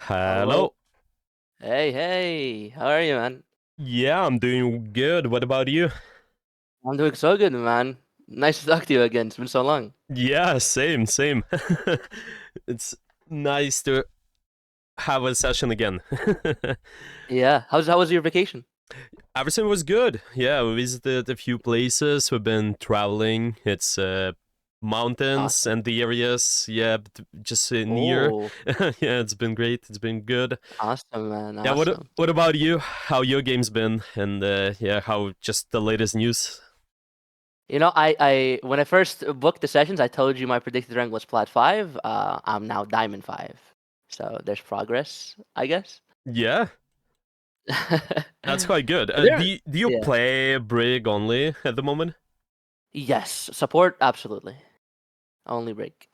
Hello. Hello. Hey, hey. How are you, man? Yeah, I'm doing good. What about you? I'm doing so good, man. Nice to talk to you again. It's been so long. Yeah, same, same. It's nice to have a session again. Yeah. How was your vacation? Everything was good. Yeah, we visited a few places. We've been traveling. It's mountains Awesome. and the areas. Yeah, just near. Oh, Yeah, it's been great. It's been good. awesome, man. Yeah, what Awesome. what about you? How your game's been? And yeah, how just the latest news? I when I first booked the sessions, I told you my predicted rank was plat 5. I'm now diamond 5. So there's progress, I guess. Yeah. That's quite good. Do There, you yeah. play Brig only at the moment? Yes, support absolutely. Only break.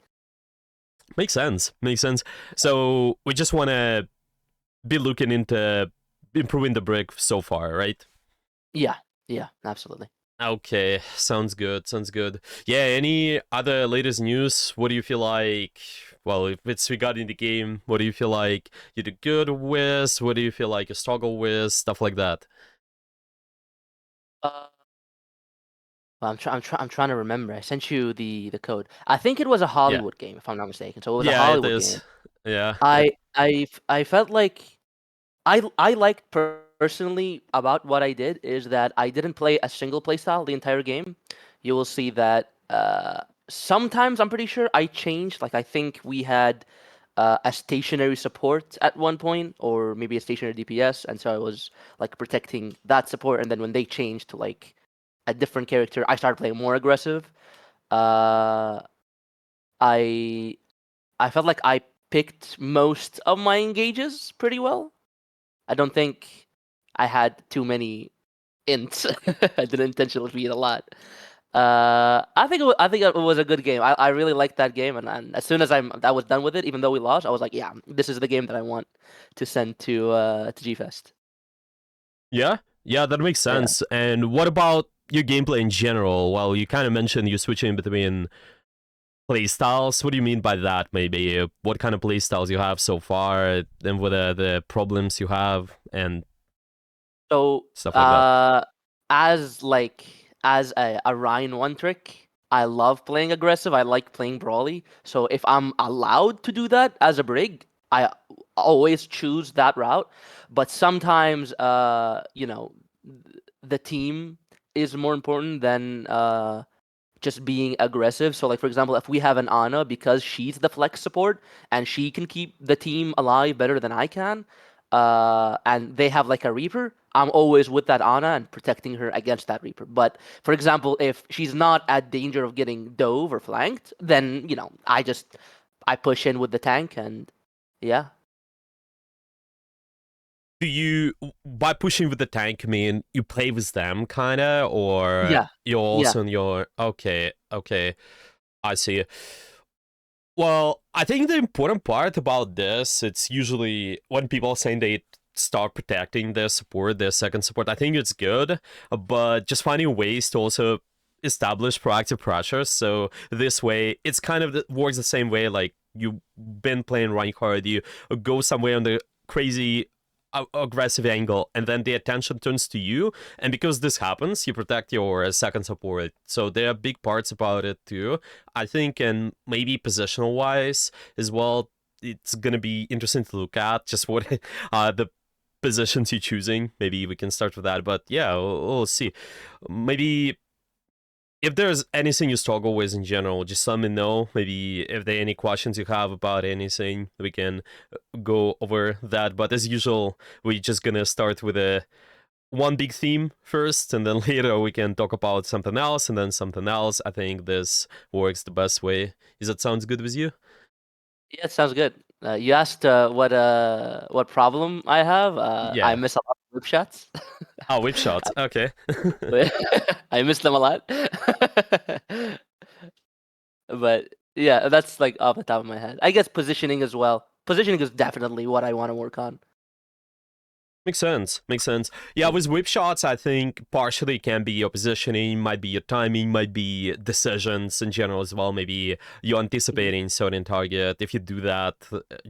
Makes sense. Makes sense. So we just want to be looking into improving the Brig so far, right? Yeah. Yeah, absolutely. Okay, sounds good. Sounds good. Yeah. Any other latest news? What do you feel like? Well, if it's regarding the game, what do you feel like you did good with? What do you feel like you struggle with? Stuff like that. Uh, I'm trying to remember. I sent you the code. I think it was a Yeah. Hollywood game, if I'm not mistaken. So it was a Yeah, it Hollywood game. is. Yeah. I felt like I liked personally about what I did is that I didn't play a single playstyle the entire game. You will see that sometimes I'm pretty sure I changed. Like I think we had a stationary support at one point, or maybe a stationary DPS, and so I was like protecting that support. And then when they changed to like a different character, I started playing more aggressive. Uh, I I felt like I picked most of my engages pretty well. I don't think I had too many ints. I didn't intentionally beat a lot. I think it was a good game. I really liked that game, and as soon as I was done with it, even though we lost, I was like, yeah, this is the game that I want to send to Gfest. Yeah, yeah, that makes Yeah. sense. And what about your gameplay in general? Well, you kind of mentioned you're switching between play styles. What do you mean by that? Maybe what kind of play styles you have so far, and what are the problems you have, and So, stuff like that. as like as a Ryan one trick, I love playing aggressive. I like playing brawly. So if I'm allowed to do that as a brig, I always choose that route. But sometimes, the team is more important than just being aggressive. So, like for example, if we have an Ana because she's the flex support and she can keep the team alive better than I can, and they have like a Reaper, I'm always with that Ana and protecting her against that Reaper. But for example, if she's not at danger of getting dove or flanked, then I push in with the tank and yeah, Do you, by pushing with the tank, mean you play with them, kinda, or yeah, you're yeah. also in your? Okay, okay, I see. Well, I think the important part about this, it's usually when people are saying they start protecting their support, their second support. I think it's good, but just finding ways to also establish proactive pressure. So this way, it's kind of works the same way. Like you've been playing Reinhardt, you go somewhere on the crazy aggressive angle, and then the attention turns to you, and because this happens, you protect your second support. So there are big parts about it too, I think. And maybe positional wise as well, it's gonna be interesting to look at just what the positions you're choosing. Maybe we can start with that, but yeah, we'll see. Maybe if there's anything you struggle with in general, just let me know. Maybe if there are any questions you have about anything, we can go over that. But as usual, we're just gonna start with a one big theme first, and then later we can talk about something else, and then something else. I think this works the best way. Does that sounds good with you? Yeah, it sounds good. You asked what problem I have. I Yeah. miss a lot of whip shots. Oh, whip shots. Okay. I miss them a lot. But yeah, that's like off the top of my head. I guess positioning as well. Positioning is definitely what I want to work on. Makes sense. Makes sense. Yeah, with whip shots, I think partially can be your positioning, might be your timing, might be decisions in general as well. Maybe you're Mhm. anticipating certain target. If you do that,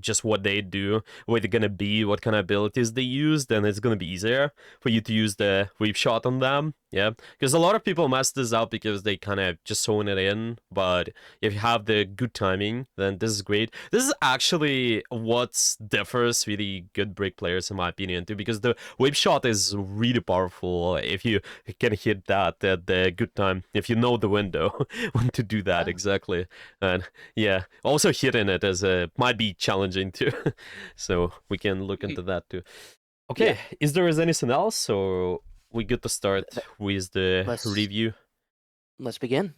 just what they do, where they're gonna be, what kind of abilities they use, then it's gonna be easier for you to use the whip shot on them. Yeah, because a lot of people mess this up because they kind of just zone it in. But if you have the good timing, then this is great. This is actually what differs really good brick players, in my opinion, too, because the whip shot is really powerful if you can hit that at the good time, if you know the window when to do that Yeah. exactly. And yeah, also hitting it as a might be challenging too, so we can look Mhm. into that too. Yeah. Okay, is there anything else, or we good to start Th- with the Let's review? let's begin.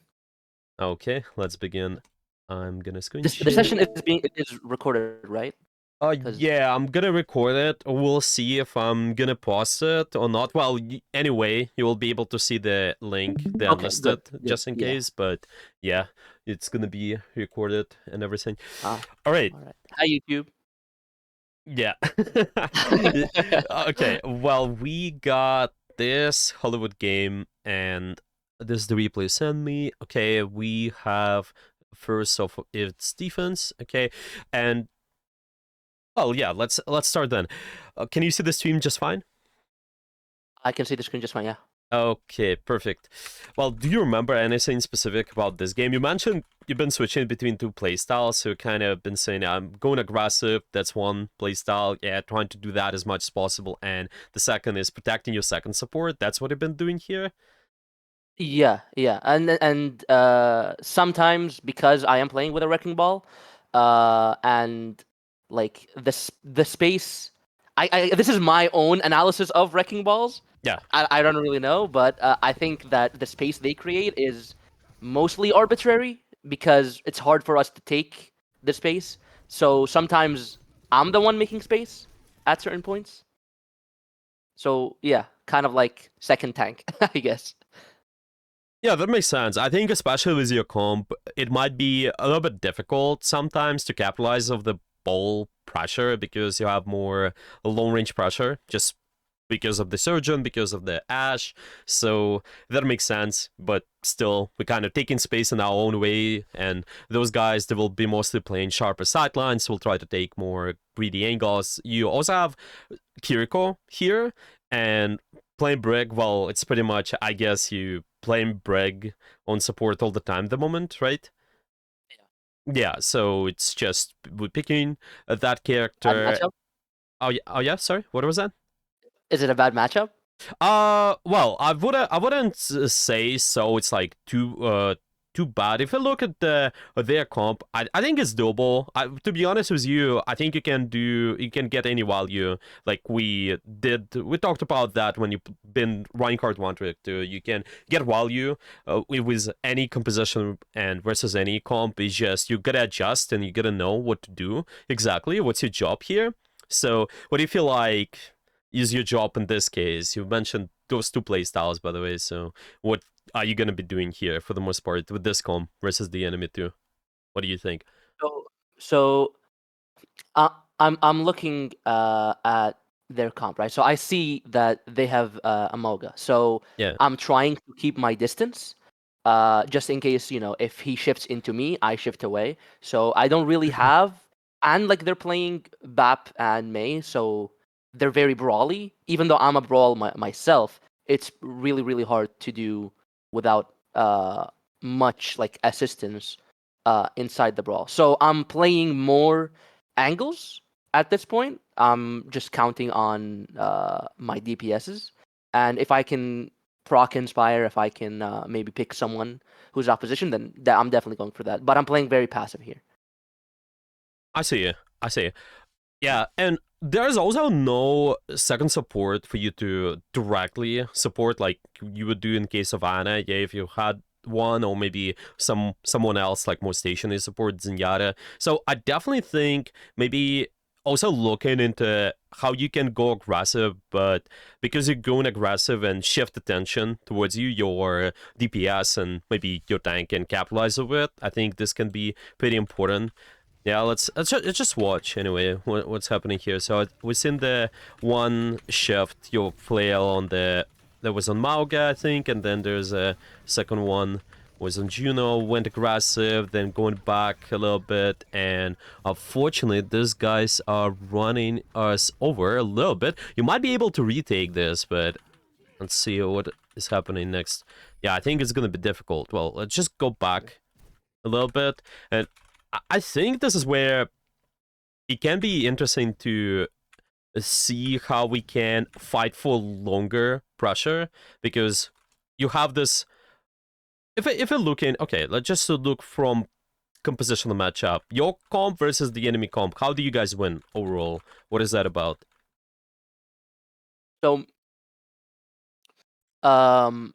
Okay, let's begin. I'm gonna screen This the share. session is recorded, right? Because Yeah, I'm gonna record it. We'll see if I'm gonna post it or not. Well, anyway, you will be able to see the link, the okay, good, unlisted, good. just in Yeah. case. But yeah, it's gonna be recorded and everything. Ah, All right. all right. Hi, YouTube. Yeah. Okay. Well, we got this Hollywood game, and this is the replay send me. Okay, we have first of its defense. Okay, and well, yeah, let's start then. Can you see the stream just fine? I can see the screen just fine. Yeah. Okay, perfect. Well, do you remember anything specific about this game? You mentioned you've been switching between two playstyles, so kind of been saying I'm going aggressive. That's one playstyle. Yeah, trying to do that as much as possible, and the second is protecting your second support. That's what you've been doing here. Yeah, yeah, and sometimes because I am playing with a wrecking ball, and like the space, I this is my own analysis of wrecking balls. Yeah, I don't really know, but I think that the space they create is mostly arbitrary because it's hard for us to take the space. So sometimes I'm the one making space at certain points. So yeah, kind of like second tank, I guess. yeah, that makes sense. I think especially with your comp, it might be a little bit difficult sometimes to capitalize of the ball pressure because you have more long range pressure just because of the surgeon, because of the ash. So that makes sense. But still, we're kind of taking space in our own way. And those guys, they will be mostly playing sharper sidelines, will try to take more greedy angles. You also have Kiriko here, and playing Brig, well, it's pretty much, I guess, you playing Brig on support all the time at the moment, right? Yeah, so it's just we're picking that Bad character. matchup. Oh yeah, sorry, what was that? Is it a bad matchup? Well, I wouldn't say so. It's like too bad. If you look at their comp, I think it's doable. To be honest with you, I think you can get any value like we did. We talked about that when you've been running card one trick too. You can get value with any composition and versus any comp. It's just you gotta adjust and you gotta know what to do exactly. What's your job here? So, what do you feel like is your job in this case? You mentioned those two play styles, by the way. So, what are you gonna be doing here for the most part with this comp versus the enemy too? What do you think? So, so uh, I'm looking at their comp, right? So I see that they have a Moga. So Yeah. I'm trying to keep my distance, just in case if he shifts into me, I shift away. So I don't really have, and like they're playing Bap and May, so they're very brawly. Even though I'm a brawl myself, it's really hard to do without much like assistance inside the brawl. So I'm playing more angles at this point. I'm just counting on my DPSs, and if I can proc inspire, if I can maybe pick someone who's opposition, then I'm definitely going for that. But I'm playing very passive here. I see you. I see you. Yeah, and there's also no second support for you to directly support like you would do in case of Ana. Yeah, if you had one or maybe someone else like more stationary support Zenyatta. So I definitely think maybe also looking into how you can go aggressive, but because you're going aggressive and shift attention towards you, your DPS and maybe your tank can capitalize of it. I think this can be pretty important Yeah, let's just watch anyway what's happening here. So we've seen the one shift your player on the that was on Mauga, I think, and then there's a second one was on Juno, went aggressive, then going back a little bit, and unfortunately these guys are running us over a little bit. You might be able to retake this, but let's see what is happening next. Yeah, I think it's gonna be difficult. Well, let's just go back a little bit, and I think this is where it can be interesting to see how we can fight for longer pressure, because you have this. If you're looking, okay, let's just look from compositional matchup. Your comp versus the enemy comp. How do you guys win overall? What is that about? So, um,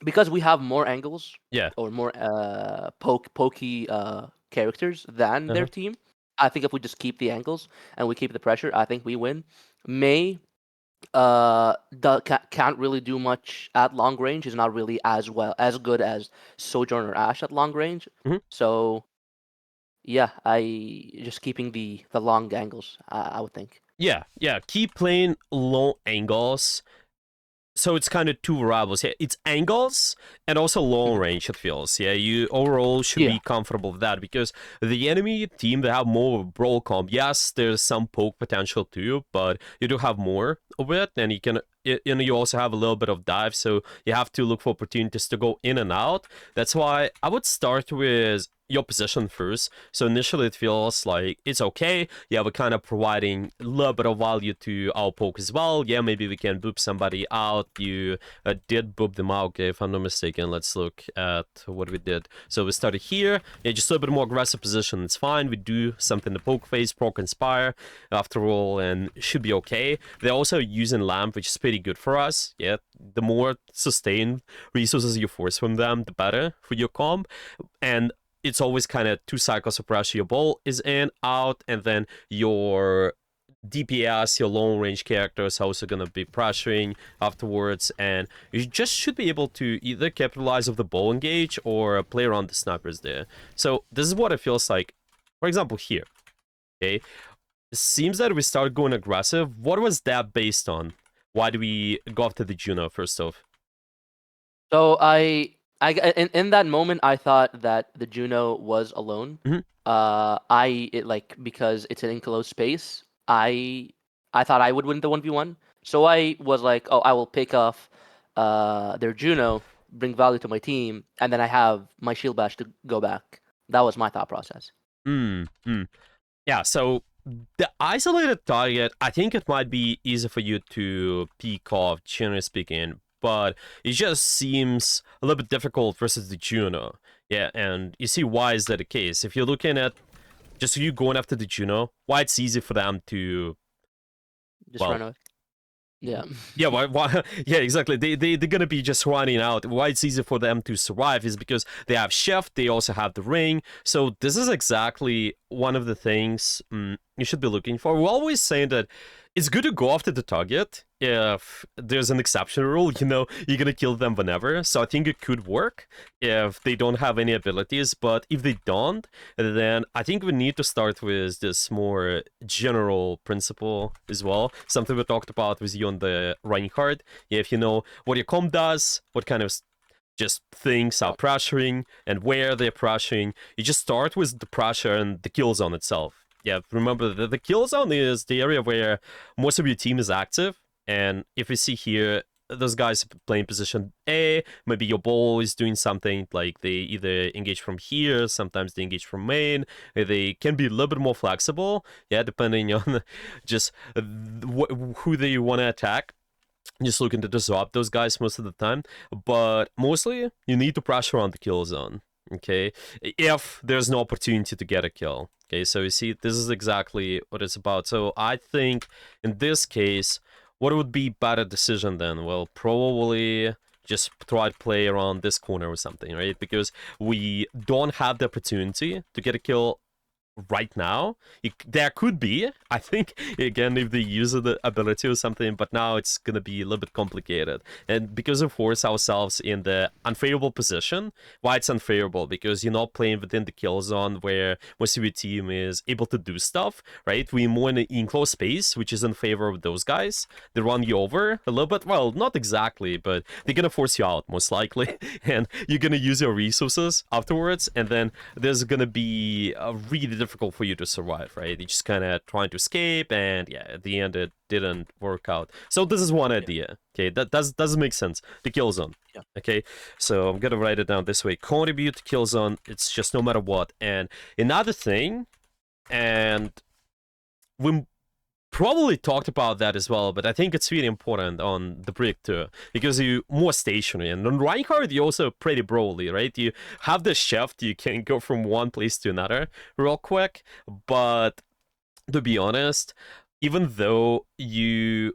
because we have more angles Yeah. or more pokey characters than their Uh-huh. team, I think if we just keep the angles and we keep the pressure, I think we win. May can't really do much at long range. He's not really as good as Sojourner Ash at long range. Mhm. So yeah, I just keeping the long angles. I would think. Yeah, yeah. Keep playing long angles. So it's kind of two variables. Yeah, it's angles and also long Mhm. range. It feels. Yeah, you overall should Yeah. be comfortable with that, because the enemy team, they have more brawl comp. Yes, there's some poke potential too, but you do have more of it, and you can. And you also have a little bit of dive, so you have to look for opportunities to go in and out. That's why I would start with your position first. So initially it feels like it's okay. Yeah, we're kind of providing a little bit of value to our poke as well. Yeah, maybe we can boop somebody out. You did boop them out, okay, if I'm not mistaken. Let's look at what we did. So we started here. Yeah, just a little bit more aggressive position. It's fine. We do something in the poke phase, proc inspire after all, and should be okay. They're also using lamp, which is pretty good for us. Yeah, the more sustained resources you force from them, the better for your comp. And it's always kind of 2 cycles of pressure. Your ball is in, out, and then your DPS, your long range character, is also going to be pressuring afterwards, and you just should be able to either capitalize of the ball engage or play around the snipers there. So this is what it feels like. For example, here, okay, it seems that we started going aggressive. What was that based on? Why do we go after the Juno first off? So in that moment I thought that the Juno was alone. Mhm. Because it's an enclosed space. I thought I would win the 1v1. So I was like, oh, I will pick off their Juno, bring value to my team, and then I have my shield bash to go back. That was my thought process. Yeah, so the isolated target, I think it might be easy for you to peek off, generally speaking, but it just seems a little bit difficult versus the Juno. Yeah, and you see why is that the case. If you're looking at just you going after the Juno, why it's easy for them to, Just well, run away. Yeah. yeah, why, yeah, exactly. They're gonna be just running out. Why it's easy for them to survive is because they have Chef, they also have the ring. So this is exactly one of the things you should be looking for. We're always saying that it's good to go after the target if there's an exception rule, you're gonna kill them whenever. So I think it could work if they don't have any abilities, but if they don't, then I think we need to start with this more general principle as well. Something we talked about with you on the Reinhardt. Yeah, if you know what your comp does, what kind of just things are pressuring and where they're pressuring, you just start with the pressure and the kill zone itself. Yeah, remember the kill zone is the area where most of your team is active. And if we see here, those guys playing position A, maybe your ball is doing something like they either engage from here, sometimes they engage from main. They can be a little bit more flexible, yeah, depending on just who they want to attack. Just looking to disrupt those guys most of the time, but mostly you need to pressure on the kill zone, okay, if there's no opportunity to get a kill. Okay, so you see, this is exactly what it's about. So I think in this case, what would be better decision then? Well, probably just try to play around this corner or something, right? Because we don't have the opportunity to get a kill right now. There could be, I think, again, if they use the ability or something, but now it's gonna be a little bit complicated. And because we force ourselves in the unfavorable position, why it's unfavorable? Because you're not playing within the kill zone where most of your team is able to do stuff, right? We're more in an enclosed space, which is in favor of those guys. They run you over a little bit. Well, not exactly, but they're gonna force you out most likely, and you're gonna use your resources afterwards, and then there's gonna be really difficult for you to survive, right? You're just kind of trying to escape, and yeah, at the end it didn't work out. So this is one Yeah. idea. Okay, that doesn't make sense. The kill zone. Yeah. Okay, so I'm gonna write it down this way: contribute to kill zone. It's just no matter what. And another thing, and we probably talked about that as well, but I think it's really important on the brick too, because you more stationary, and on Reinhardt you also pretty broadly, right? You have the shift, you can go from one place to another real quick, but to be honest, even though you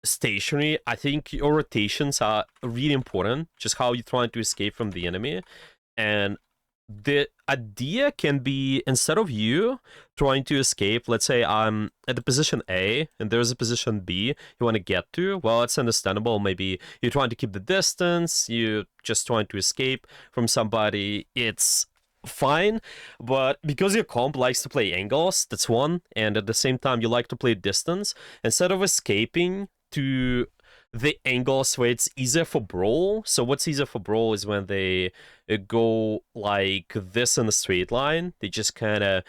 stationary, I think your rotations are really important, just how you're trying to escape from the enemy. And the idea can be, instead of you trying to escape, let's say I'm at the position A and there's a position B you want to get to. Well, it's understandable. Maybe you're trying to keep the distance, you're just trying to escape from somebody. It's fine, but because your comp likes to play angles, that's one, and at the same time you like to play distance, instead of escaping to the angles where it's easier for brawl. So what's easier for brawl is when they go like this in a straight line. They just kind of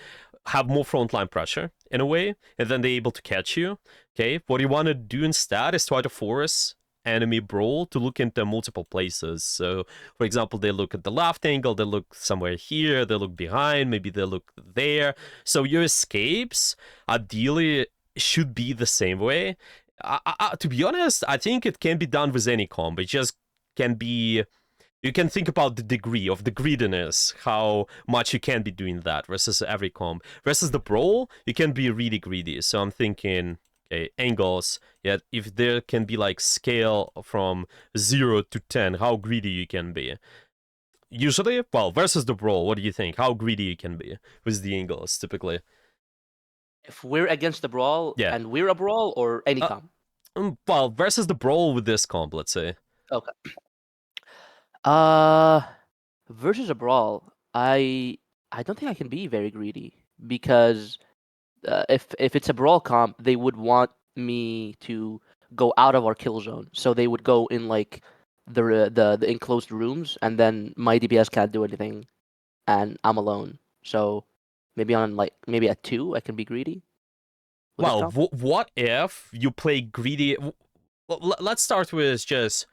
have more frontline pressure in a way, and then they're able to catch you. Okay, what you want to do instead is try to force enemy brawl to look into multiple places. So, for example, they look at the left angle, they look somewhere here, they look behind, maybe they look there. So your escapes ideally should be the same way. To be honest, I think it can be done with any comp. It just can be. You can think about the degree of the greediness, how much you can be doing that versus every comp. Versus the brawl, you can be really greedy. So I'm thinking, okay, angles. Yeah, if there can be like scale from 0 to 10, how greedy you can be. Usually, well, versus the brawl, what do you think? How greedy you can be with the angles typically? If we're against the brawl Yeah. and we're a brawl or any Uh, comp. well, versus the brawl with this comp, let's say. Okay. Uh, versus a brawl, I don't think I can be very greedy because if it's a brawl comp, they would want me to go out of our kill zone. So they would go in like the enclosed rooms, and then my DPS can't do anything, and I'm alone. So maybe at 2, I can be greedy with this Well, comp. what if you play greedy? Let's start with just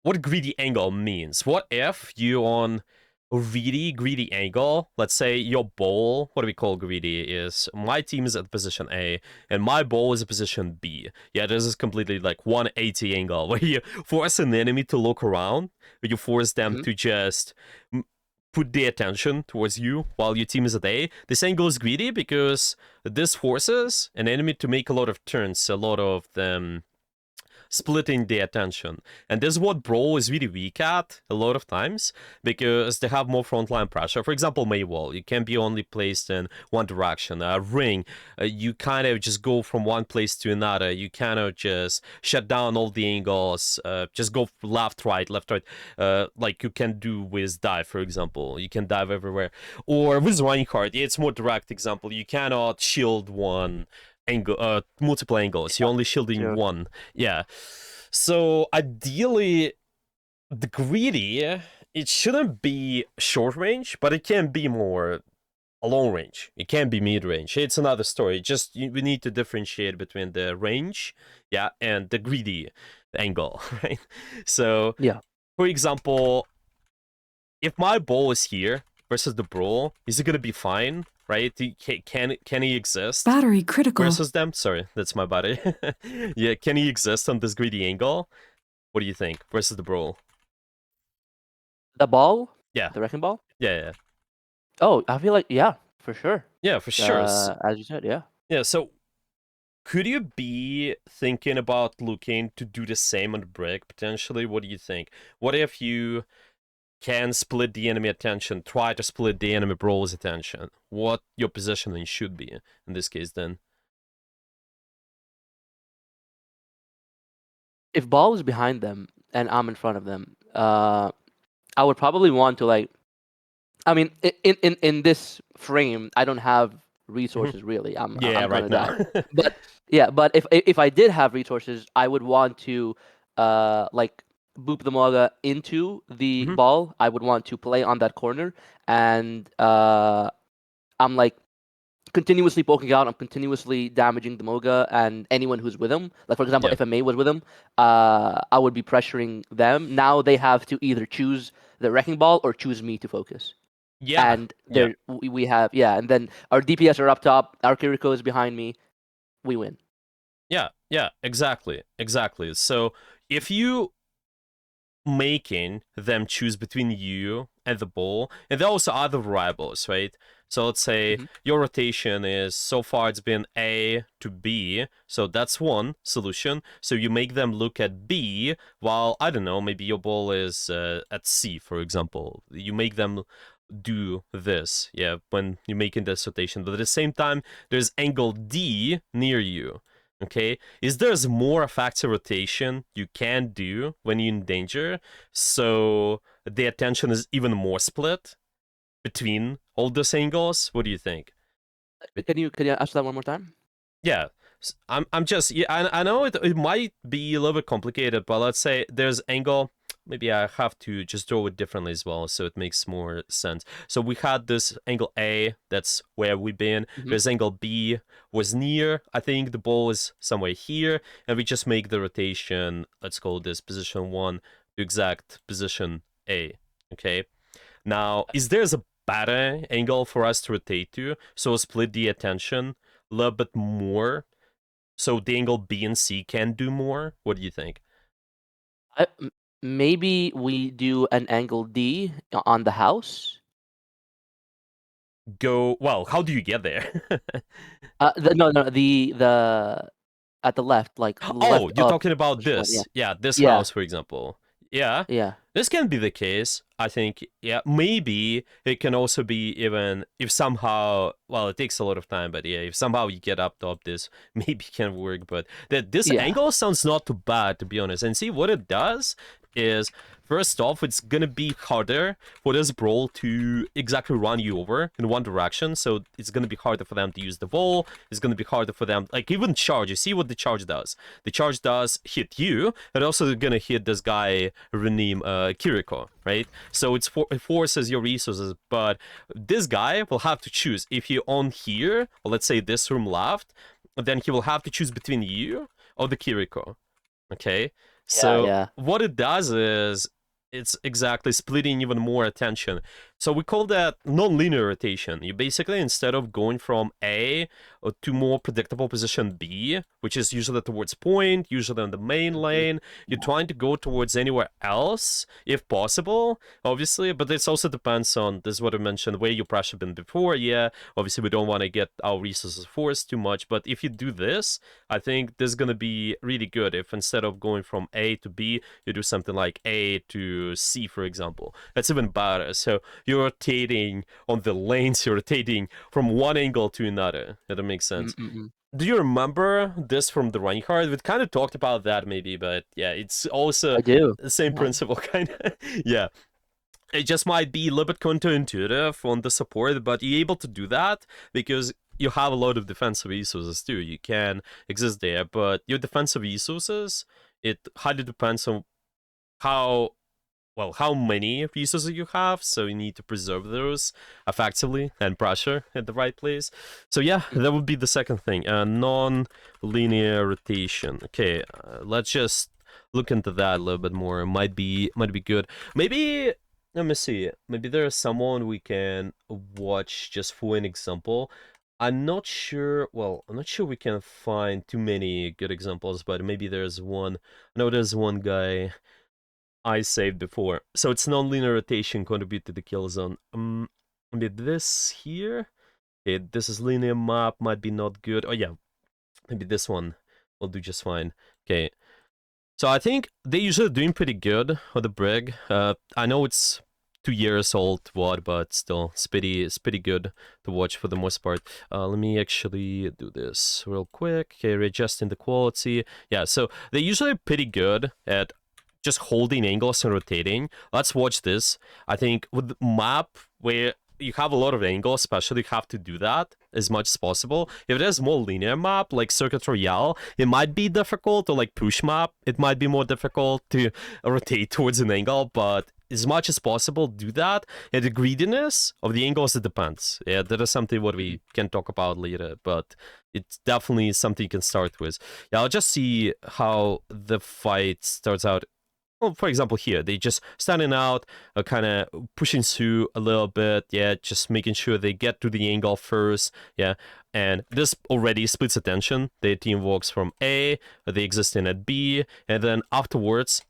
what greedy angle means. What if you on really greedy angle? Let's say your bowl, what do we call greedy? Is my team is at position A and my bowl is at position B. Yeah, this is completely like 180 angle where you force an enemy to look around, where you force them Hmm. to just put their attention towards you while your team is at A. This angle is greedy because this forces an enemy to make a lot of turns, a lot of them splitting the attention. And this is what Brawl is really weak at a lot of times because they have more frontline pressure. For example, Maywall, you can be only placed in one direction. Ring, you kind of just go from one place to another. You kind of just shut down all the angles, just go left, right, like you can do with dive, for example. You can dive everywhere. Or with Reinhardt, it's more direct example. You cannot shield one angle, multiple angles. You're only shielding Sure. one. Yeah. So ideally, the greedy, it shouldn't be short range, but it can be more a long range. It can be mid range. It's another story. Just we need to differentiate between the range, yeah, and the greedy angle, right? So, Yeah. for example, if my ball is here versus the brawl, is it gonna be fine? Right? Can he exist Battery critical. versus them? Sorry, that's my body. Yeah, can he exist on this greedy angle? What do you think versus the brawl? The ball, Yeah, the wrecking ball. yeah. Oh, I feel like yeah, for sure. Yeah, for sure. As you said, yeah. Yeah, so could you be thinking about looking to do the same on the brick potentially? What do you think? What if you can split the enemy attention, try to split the enemy brawler's attention. What your positioning should be in this case then. If ball is behind them and I'm in front of them, I would probably want to like. I mean, in this frame, I don't have Mhm. resources really. Yeah, I'm right gonna die. now. But yeah, but if I did have resources, I would want to like boop the Moga into the Mhm. ball. I would want to play on that corner, and I'm like continuously poking out. I'm continuously damaging the Moga and anyone who's with him. Like for example, Yeah. if a Mei was with him, I would be pressuring them. Now they have to either choose the wrecking ball or choose me to focus. Yeah. And Yeah. there we have, yeah, and then our DPS are up top. Our Kiriko is behind me. We win. Yeah. Yeah. Exactly. Exactly. So if you making them choose between you and the ball, and there are also other variables, right? So let's say Hmm. your rotation is so far it's been A to B, so that's one solution. So you make them look at B, while I don't know, maybe your ball is at C, for example. You make them do this, yeah, when you're making this rotation. But at the same time, there's angle D near you. Okay, is there's more effective rotation you can do when you're in danger, so the attention is even more split between all those angles? What do you think? Can you ask that one more time? Yeah, I'm just, yeah, I know it might be a little bit complicated, but let's say there's angle. Maybe I have to just draw it differently as well, so it makes more sense. So we had this angle A, that's where we've been. Hmm. There's angle B, was near. I think the ball is somewhere here, and we just make the rotation. Let's call this position 1 to exact position A. Okay. Now, is there a better angle for us to rotate to? So split the attention a little bit more, so the angle B and C can do more? What do you think? Maybe we do an angle D on the house. Go, well, how do you get there? No, no, the at the left, like Oh, left you're up. talking about Push one. Yeah, this. Yeah, this yeah, house, for example. Yeah, yeah, this can be the case. I think, yeah, maybe it can also be even if somehow, well, it takes a lot of time, but yeah, if somehow you get up top, this maybe can work. But that this yeah. angle sounds not too bad, to be honest. And see what it does is, first off, it's gonna be harder for this brawl to exactly run you over in one direction. So it's gonna be harder for them to use the ball. It's gonna be harder for them, like even charge. You see what the charge does? The charge does hit you, and also gonna hit this guy renamed Kiriko, right? So it forces your resources, but this guy will have to choose if you're on here, or let's say this room left, then he will have to choose between you or the Kiriko. Okay, Yeah, so yeah. what it does is it's exactly splitting even more attention. So we call that non-linear rotation. You basically, instead of going from A to more predictable position B, which is usually towards point, usually on the main Mhm. lane, you're Yeah. trying to go towards anywhere else, if possible, obviously, but this also depends on, this is what I mentioned, where your pressure been before. Yeah, obviously we don't want to get our resources forced too much, but if you do this, I think this is going to be really good if instead of going from A to B, you do something like A to C, for example. That's even better. So you're rotating on the lanes, you're rotating from one angle to another. That makes sense. Mm-mm-mm. Do you remember this from the running card? We kind of talked about that maybe, but yeah, it's also I do. the same Yeah. principle, kind of. Yeah. It just might be a little bit counterintuitive on the support, but you're able to do that because you have a lot of defensive resources too. You can exist there, but your defensive resources, it highly depends on how, well, how many resources you have, so you need to preserve those effectively and pressure at the right place. So yeah, Mm. that would be the second thing, non-linear rotation. Okay, let's just look into that a little bit more. It might be good. Maybe, let me see, maybe there's someone we can watch just for an example. I'm not sure we can find too many good examples, but maybe there's one. I know there's one guy I saved before. So it's non-linear rotation contribute to the kill zone. Maybe this here. Okay, this is linear map, might be not good. Oh yeah, maybe this one will do just fine. Okay, so I think they're usually doing pretty good with the Brig. I know it's 2 years old WOD, but still, it's pretty good to watch for the most part. Let me actually do this real quick. Okay, readjusting the quality. Yeah, so they're usually pretty good at just holding angles and rotating. Let's watch this. I think with the map where you have a lot of angles, especially you have to do that as much as possible. If it is more linear map like Circuit Royale, it might be difficult, or like push map, it might be more difficult to rotate towards an angle, but as much as possible do that. And the greediness of the angles, it depends. Yeah, that is something what we can talk about later, but it's definitely something you can start with. Yeah, I'll just see how the fight starts out. Well, for example, here, they just standing out, kind of pushing through a little bit, yeah, just making sure they get to the angle first, yeah, and this already splits attention. Their team walks from A, they exist in at B, and then afterwards,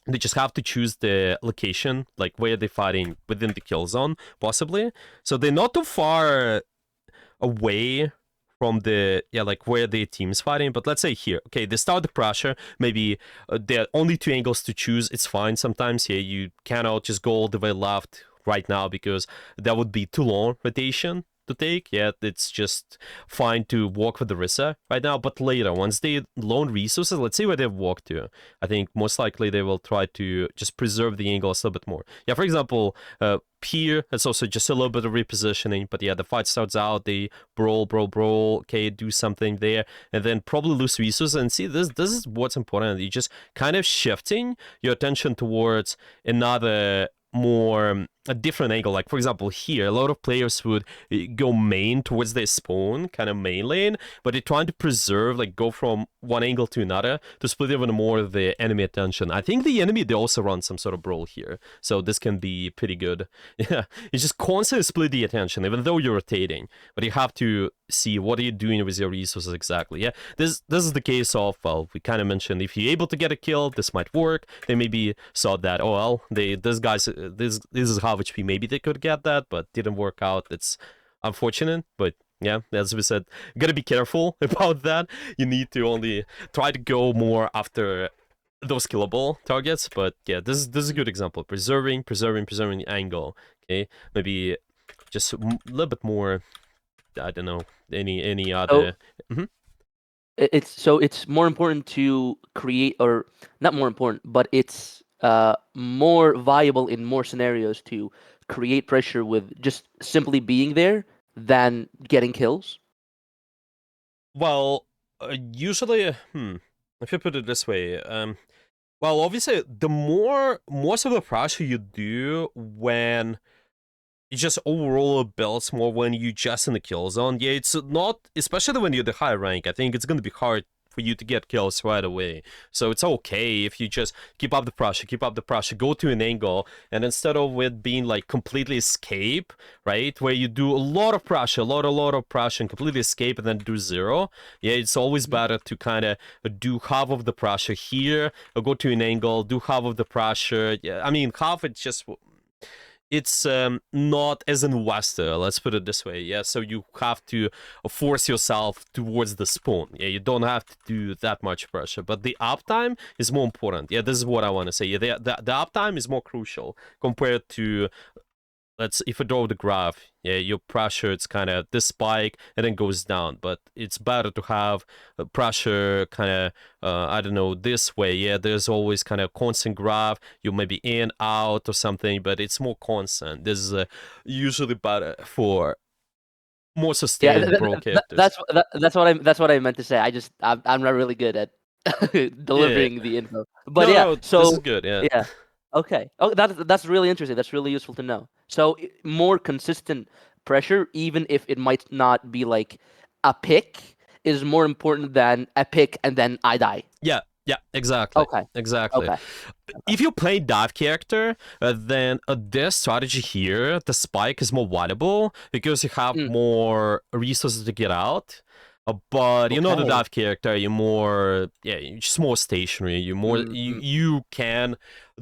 they just have to choose the location, like where they're fighting within the kill zone, possibly. So they're not too far away from the like where the team's fighting, but let's say here, okay, they start the pressure, maybe there are only 2 angles to choose. It's fine sometimes. Here you cannot just go all the way left right now because that would be too long rotation to take. Yeah, it's just fine to walk with the Rissa right now, but later, once they loan resources, let's see where they've walked to. I think most likely they will try to just preserve the angles a little bit more. Yeah, for example, here it's also just a little bit of repositioning, but yeah, the fight starts out, they brawl, okay, do something there, and then probably lose resources. And see, this is what's important. You're just kind of shifting your attention towards another more a different angle. Like for example, here a lot of players would go main towards their spawn, kind of main lane, but they're trying to preserve, like go from one angle to another to split even more of the enemy attention. I think the enemy, they also run some sort of brawl here, so this can be pretty good. Yeah, it's just constantly split the attention even though you're rotating, but you have to see what are you doing with your resources exactly. Yeah, this is the case of, well, we kind of mentioned if you're able to get a kill, this might work. They maybe saw that, oh well, this is how HP, maybe they could get that, but didn't work out. It's unfortunate, but yeah, as we said, gotta be careful about that. You need to only try to go more after those killable targets. But yeah, this is a good example. Preserving the angle. Okay, maybe just a little bit more. I don't know, any So other. Mhm. it's more important to create, or not more important, but it's more viable in more scenarios to create pressure with just simply being there than getting kills. Well, usually, if you put it this way, well, obviously, the most of the pressure you do when it just overall builds more when you just in the kill zone. Yeah, it's not, especially when you're the high rank. I think it's gonna be hard for you to get kills right away. So it's okay if you just keep up the pressure, go to an angle, and instead of it being like completely escape, right, where you do a lot of pressure, a lot of pressure, and completely escape and then do zero. Yeah, it's always better to kind of do half of the pressure here, or go to an angle, do half of the pressure. Yeah, I mean half. It's not as investor, let's put it this way. Yeah, so you have to force yourself towards the spawn. Yeah, you don't have to do that much pressure, but the uptime is more important. Yeah, this is what I want to say. Yeah, the uptime is more crucial compared to, if I draw the graph, yeah, your pressure, it's kind of this spike and then goes down, but it's better to have a pressure kind of, I don't know, this way. Yeah, there's always kind of constant graph. You may be in, out or something, but it's more constant. This is usually better for more Yeah, sustained brawl characters. that's what I meant to say. I'm not really good at Yeah, delivering the info. But no, yeah, no, this is so good. Yeah. yeah. Okay. Oh, that's really interesting. That's really useful to know. So more consistent pressure, even if it might not be like a pick, is more important than a pick and then I die. Yeah, exactly. Okay. Exactly. Okay. If you play dive character, then this strategy here, the spike is more valuable because you have Mm, more resources to get out. But you're not a okay. dive character. You're more, yeah, you're just more stationary. You more, Mm, mm, you can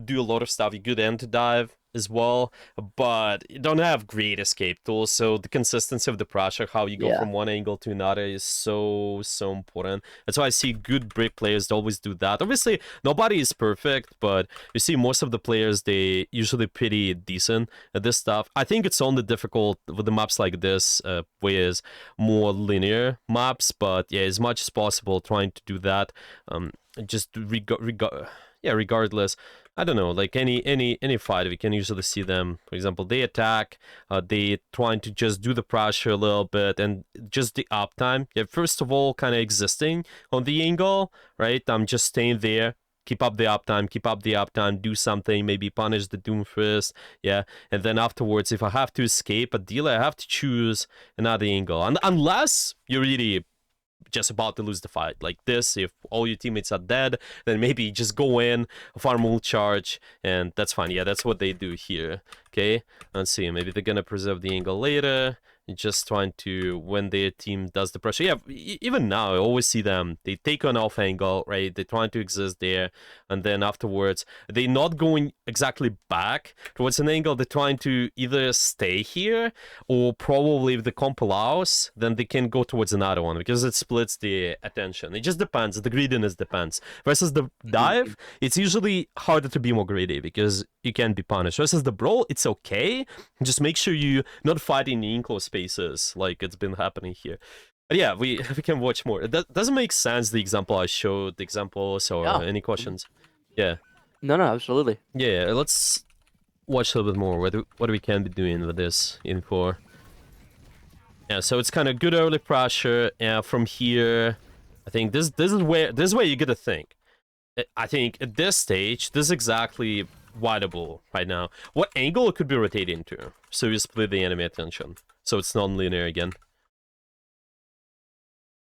do a lot of stuff. You're good into dive. as well, but you don't have great escape tools. So the consistency of the pressure, how you go Yeah. from one angle to another, is so important. That's why I see good Brick players always do that. Obviously, nobody is perfect, but you see most of the players, they usually pretty decent at this stuff. I think it's only difficult with the maps like this, with more linear maps. But yeah, as much as possible, trying to do that. Just regardless. I don't know, like any fight, we can usually see them. For example, they attack, they trying to just do the pressure a little bit, and just the uptime. Yeah, first of all, kind of existing on the angle, right? I'm just staying there, keep up the uptime, do something, maybe punish the Doomfist, yeah, and then afterwards, if I have to escape a deal, I have to choose another angle, and unless you really just about to lose the fight. Like this, if all your teammates are dead, then maybe just go in, farm ult charge, and that's fine. Yeah, that's what they do here. Okay, let's see. Maybe they're gonna preserve the angle later. Just trying to, when their team does the pressure. Yeah, even now, I always see them. They take on off angle, right? They're trying to exist there, and then afterwards, they're not going exactly back towards an angle. They're trying to either stay here, or probably if the comp allows, then they can go towards another one because it splits the attention. It just depends. The greediness depends. Versus the Mhm. dive, it's usually harder to be more greedy because you can be punished. Versus the brawl, it's okay. Just make sure you not fight in the enclosed spaces like it's been happening here. But yeah, we we can watch more. It doesn't make sense, the example I showed, the examples, or Yeah. any Mhm. questions? Yeah. No, no, absolutely. Yeah, let's watch a little bit more what we can be doing with this info. Yeah, so it's kind of good early pressure. From here, I think this is where you get to think. I think at this stage, this is exactly wideable right now. What angle it could be rotating to? So you split the enemy attention, so it's non-linear again.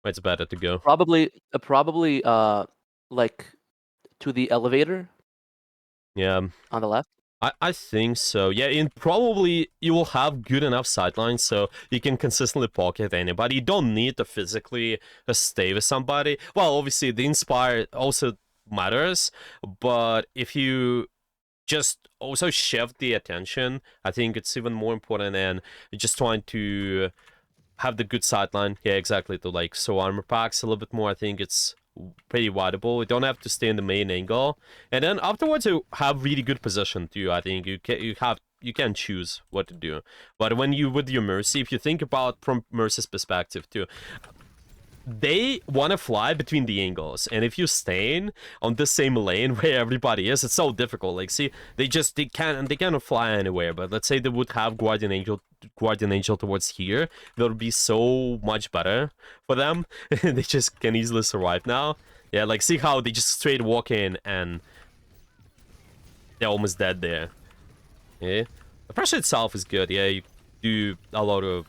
It's better to go. Probably, like to the elevator Yeah, on the left. I think so. Yeah, and probably you will have good enough sidelines so you can consistently pocket anybody. You don't need to physically stay with somebody. Well, obviously the inspire also matters, but if you just also shift the attention, I think it's even more important than just trying to have the good sideline. Yeah, exactly. To like so armor packs a little bit more. I think it's pretty wideable. You don't have to stay in the main angle, and then afterwards you have really good position too. I think you can choose what to do. But when you with your Mercy, if you think about from Mercy's perspective too, they want to fly between the angles, and if you staying on the same lane where everybody is, it's so difficult. Like, see, they cannot fly anywhere. But let's say they would have Guardian Angel towards here, that would be so much better for them. They just can easily survive now. Yeah, like see how they just straight walk in and they're almost dead there. Yeah, the pressure itself is good. Yeah, you do a lot of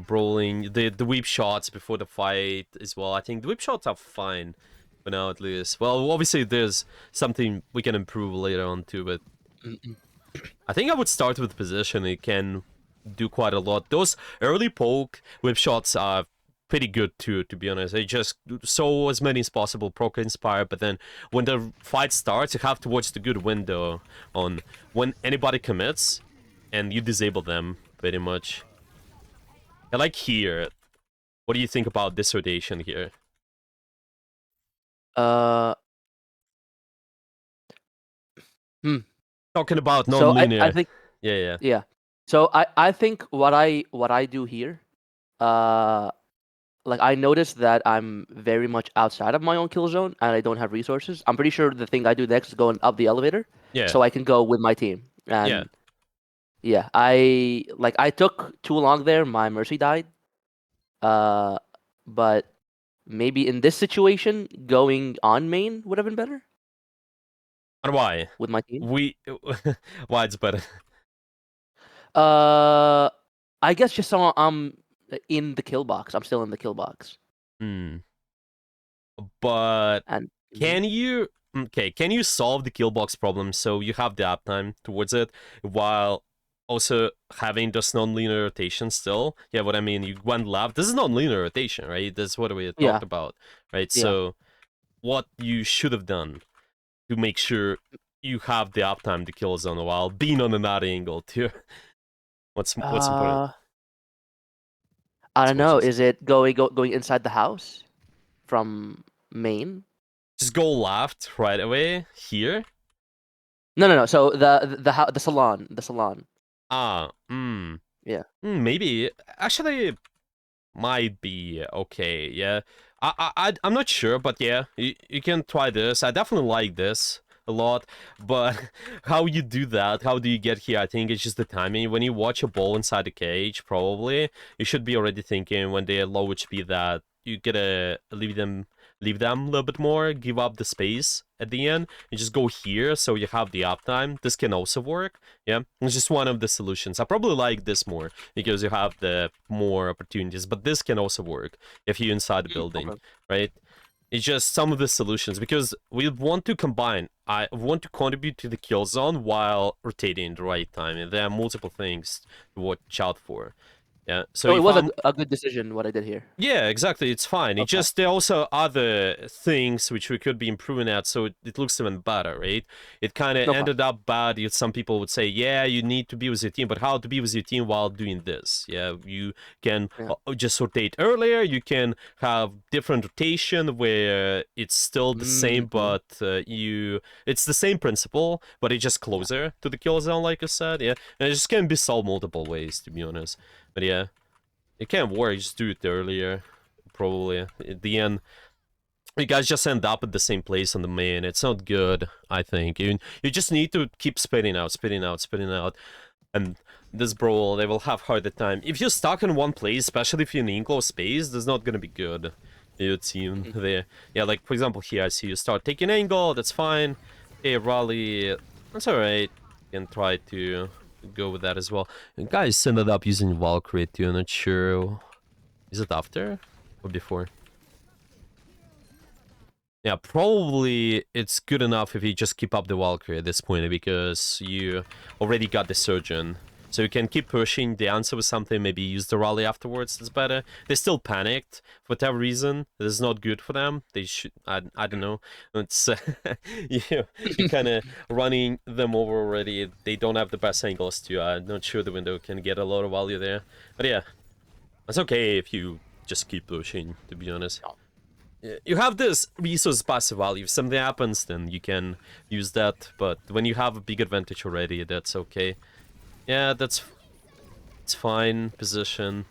brawling. The whip shots before the fight as well. I think the whip shots are fine for now at least. Well, obviously there's something we can improve later on too, but Mm-mm. I think I would start with position. It can do quite a lot. Those early poke whip shots are pretty good too, to be honest. They just so as many as possible proc inspire, but then when the fight starts, you have to watch the good window on when anybody commits and you disable them pretty much. I like here. What do you think about this rotation here? Uh, hmm. Talking about So I non-linear. think Yeah, yeah. yeah. So I think what I do here, uh, like I noticed that I'm very much outside of my own kill zone and I don't have resources. I'm pretty sure the thing I do next is going up the elevator, Yeah, so I can go with my team. yeah. And yeah, I took too long there. My mercy died. Uh, but maybe in this situation, going on main would have been better And why? with my team. We... why it's better? Uh, I guess just so I'm in the kill box. I'm still in the kill box. Hmm. But And mhm. can you... Okay, can you solve the kill box problem so you have the uptime towards it while also having this non-linear rotation still? Yeah, what I mean, you went left. This is non-linear rotation, right? That's what we had Yeah, talked about, right? yeah. So what you should have done to make sure you have the uptime to kill zone while being on another angle too. What's important? Uh, I It's don't much know. as Is it going inside the house from main? just go left right away here. No, no, no. So the salon, the salon. Ah, Yeah. maybe actually might be okay. Yeah, I'm not sure, but yeah, you can try this. I definitely like this a lot, but how you do that? How do you get here? I think it's just the timing. When you watch a ball inside the cage, probably you should be already thinking when they're low HP that you gotta leave them a little bit more, give up the space at the end, and just go here so you have the uptime. This can also work. Yeah, it's just one of the solutions. I probably like this more because you have the more opportunities, but this can also work if you're inside the building, Okay. right? It's just some of the solutions because we want to combine. I want to contribute to the kill zone while rotating at the right time, and there are multiple things to watch out for. Yeah, so So it if was I'm a good decision what I did here. yeah, exactly. It's fine. It Okay. just there are also other things which we could be improving at, so it looks even better, right? It kind of Okay. ended up bad. Some people would say, yeah, you need to be with your team, but how to be with your team while doing this? Yeah, you can Yeah. just rotate earlier. You can have different rotation where it's still the same, Mm-hmm. but it's the same principle, but it's just Yeah. closer to the kill zone, like I said. Yeah, and it just can be solved multiple ways, to be honest. But yeah. It can't work, just do it earlier. Probably. At the end, you guys just end up at the same place on the main. It's not good, I think. You just need to keep spitting out, spitting out, spitting out. And this brawl, they will have harder time. If you're stuck in one place, especially if you're in enclosed space, that's not gonna be good. Your team Mhm. there. Yeah, like for example here, I see you start taking angle, that's fine. Hey, rally, that's alright. You can try to go with that as well. And guys ended up using Valkyrie too, I'm not sure. Is it after or before? Yeah, probably it's good enough if you just keep up the Valkyrie at this point because you already got the Surgeon. So you can keep pushing the answer with something, maybe use the rally afterwards, that's better. They're still panicked for whatever reason. This is not good for them. They should, I don't know. It's, you're kind of running them over already. They don't have the best angles too. I'm not sure the window can get a lot of value there. But yeah, it's okay if you just keep pushing, to be honest. You have this resource passive value. If something happens, then you can use that. But when you have a big advantage already, that's okay. Yeah, it's fine. Position.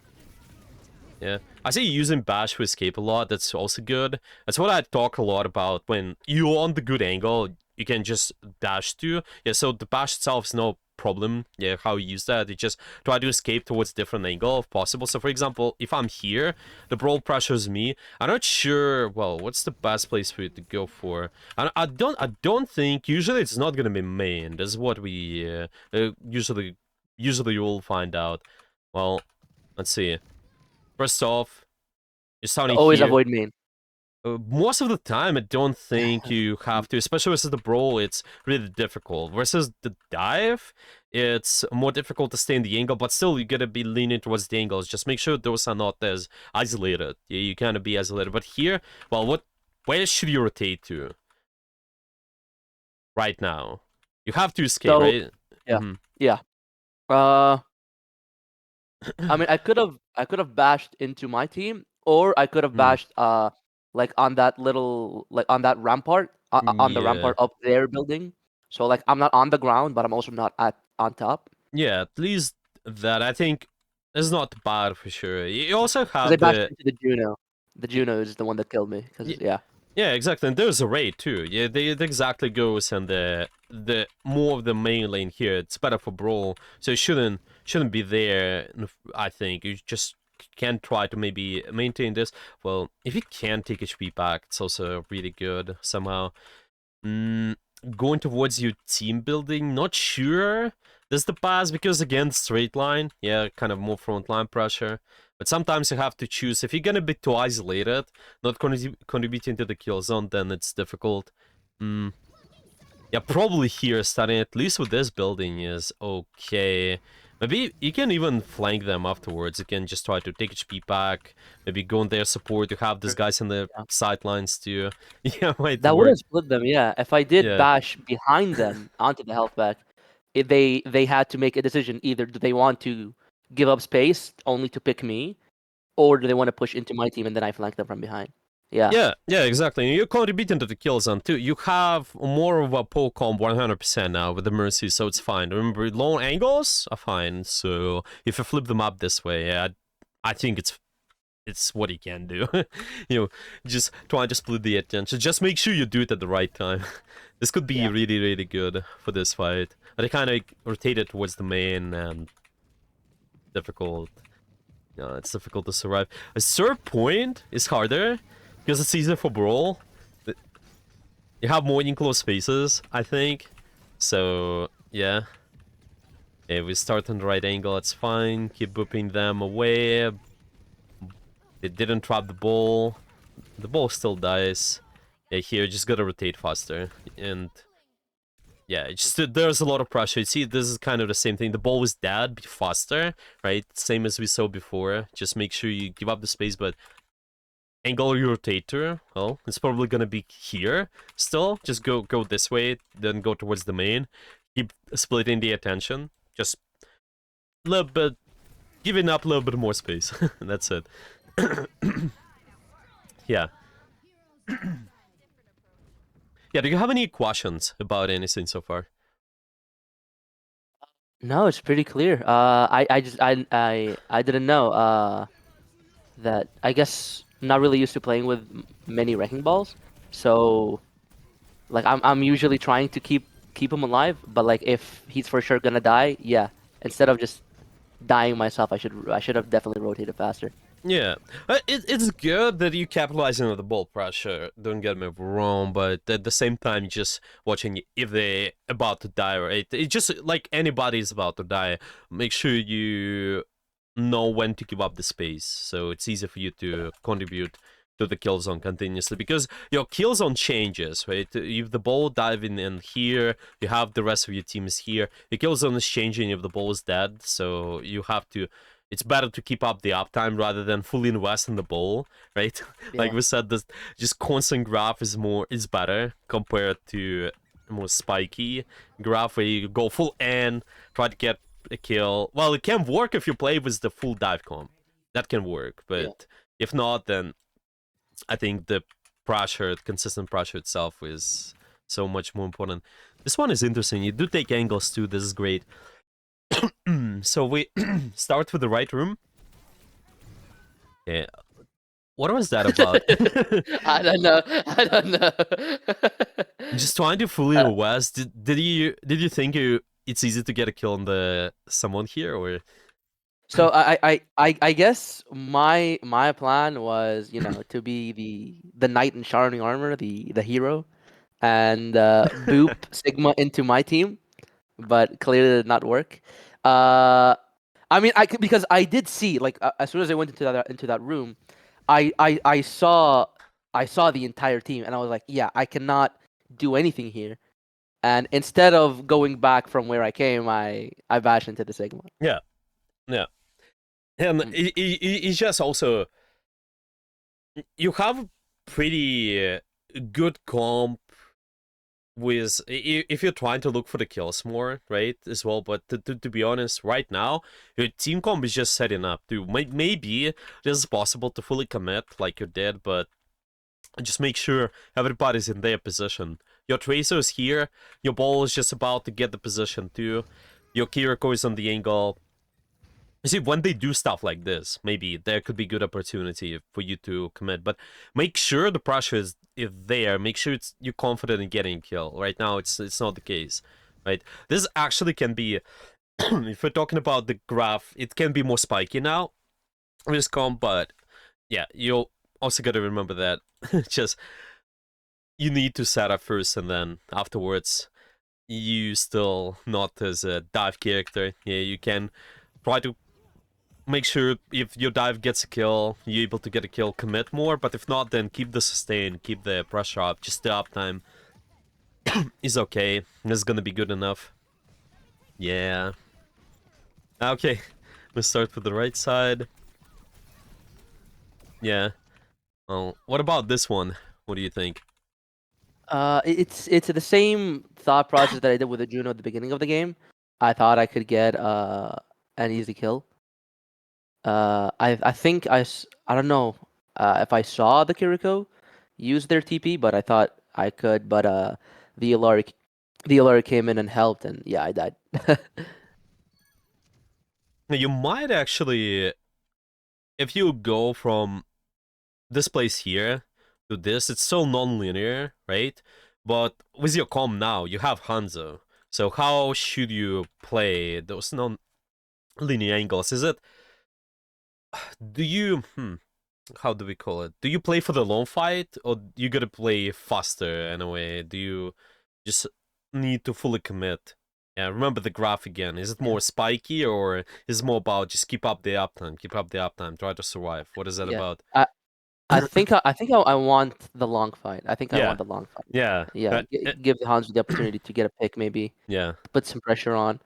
Yeah. I see you using bash to escape a lot. That's also good. That's what I talk a lot about. When you're on the good angle, you can just dash to. Yeah, so the bash itself is no problem. Yeah, how you use that. You just try to escape towards different angle if possible. So for example, if I'm here, the brawl pressures me. I'm not sure, well, what's the best place for you to go for? I don't think, usually it's not gonna be main. That's what we usually you'll find out. Well, let's see. First off, you're starting Always here. avoid main. Most of the time, I don't think you have to, especially versus the brawl, it's really difficult. Versus the dive, it's more difficult to stay in the angle, but still, you gotta be leaning towards the angles. Just make sure those are not as isolated. Yeah, you kind of be isolated. But here, well, where should you rotate to right now? You have to escape, So right? yeah, yeah. Uh, I mean, I could have bashed into my team, or I could have Hmm. bashed like on that little like on that rampart on the Yeah. rampart up there building. So like I'm not on the ground, but I'm also not at on top. Yeah, at least that I think is not bad for sure. You also Because I have bashed the into the Juno. The Juno is the one that killed me. Because yeah. yeah, exactly. And there's a raid too. Yeah, it exactly goes and the more of the main lane here. It's better for brawl, so it shouldn't be there. I think you just can try to maybe maintain this. Well, if you can take HP back, it's also really good somehow. Mm, going towards your team building, not sure. This the pass because again straight line, yeah, kind of more front line pressure. But sometimes you have to choose. If you're gonna be too isolated, not contributing to the kill zone, then it's difficult. Mm, yeah, probably here starting at least with this building is okay. Maybe you can even flank them afterwards. You can just try to take HP back, maybe go in their support. You have these guys in the Yeah. sidelines too. Yeah, might That would work. have split them, yeah. If I did Yeah. bash behind them onto the health pack, they had to make a decision. Either do they want to give up space only to pick me, or do they want to push into my team and then I flank them from behind? Yeah. Yeah, exactly. And you're contributing to the kill zone too. You have more of a pull comp 100% now with the Mercy, so it's fine. Remember, long angles are fine. So if you flip them up this way, yeah, I think it's what you can do. You know, just try to split the attention. Just make sure you do it at the right time. This could be Yeah. really, really good for this fight. But I kind of rotated towards the main and difficult. Yeah, it's difficult to survive. A third point is harder because it's easier for Brawl. You have more enclosed spaces, I think. So, yeah. If we start on the right angle, it's fine. Keep booping them away. They didn't trap the ball. The ball still dies. Yeah, here, just gotta rotate faster. And, yeah, it's just, there's a lot of pressure. You see, this is kind of the same thing. The ball is dead, be faster, right? Same as we saw before. Just make sure you give up the space, but angle your rotator, well, it's probably gonna be here still. Just go this way, then go towards the main. Keep splitting the attention. Just a little bit, giving up a little bit more space. That's it. Yeah. Yeah, do you have any questions about anything so far? No, it's pretty clear. I didn't know. That I guess not really used to playing with many wrecking balls, so like I'm usually trying to keep him alive, but like if he's for sure gonna die, yeah, instead of just dying myself, I should have definitely rotated faster. Yeah, it's good that you capitalizing on the ball pressure. Don't get me wrong, but at the same time, just watching if they about to die, right? It's just like anybody's about to die. Make sure you know when to give up the space, so it's easy for you to contribute to the kill zone continuously because your kill zone changes, right? If the ball diving in here, you have the rest of your team is here. Your kill zone is changing if the ball is dead, so you have to. It's better to keep up the uptime rather than fully invest in the ball, right? Like Yeah, we said, this just constant graph is better compared to a more spiky graph where you go full N, try to get a kill. Well, it can work if you play with the full dive comp. That can work, yeah. but if not, then I think the pressure, consistent pressure itself is so much more important. This one is interesting. You do take angles too. This is great. So we start with the right room. Yeah. What was that about? I don't know. I don't know. Just trying to fully Uh, invest. Did you think it's easy to get a kill on the someone here or? so I guess my plan was, to be the knight in shining armor, the hero, and boop Sigma into my team, but clearly did not work. Uh, I mean, because I did see, like, as soon as I went into that room, I saw the entire team, and I was like, yeah, I cannot do anything here. And instead of going back from where I came, I bashed into the Sigma. Yeah, yeah. And Mm. it's just also you have pretty good comp with if you're trying to look for the kills more, right, as well. But to be honest, right now your team comp is just setting up to maybe this is possible to fully commit like you did, but just make sure everybody's in their position. Your Tracer is here, your ball is just about to get the position too, your Kiriko is on the angle. You see, when they do stuff like this, maybe there could be good opportunity for you to commit, but make sure the pressure is there. Make sure you're confident in getting a kill. Right now, it's not the case, right? This actually can be, if we're talking about the graph, it can be more spiky now with this comp, but yeah, you'll also got to remember that just you need to set up first, and then afterwards, you still not as a dive character. Yeah, you can try to make sure if your dive gets a kill, you're able to get a kill, commit more, but if not, then keep the sustain, keep the pressure up, just the uptime is okay. This is gonna be good enough. Yeah. Okay, let's start with the right side. Yeah. Oh, what about this one? What do you think? It's the same thought process that I did with the Juno at the beginning of the game. I thought I could get an easy kill. I think I don't know if I saw the Kiriko use their TP, but I thought I could. But the Alaric the Alaric came in and helped, and yeah, I died. Now, you might actually, if you go from this place here to this, it's still non-linear, right? But with your comp now, you have Hanzo. So how should you play those non-linear angles? Is it, do you, how do we call it? Do you play for the long fight, or you gotta play faster in a way? Do you just need to fully commit? Yeah, remember the graph again. Is it Yeah, more spiky, or is it more about just keep up the uptime, try to survive? What is that yeah. about? I want the long fight. I think I Yeah, want the long fight. yeah, Yeah, give the Hanzo the opportunity to get a pick, maybe yeah, put some pressure on,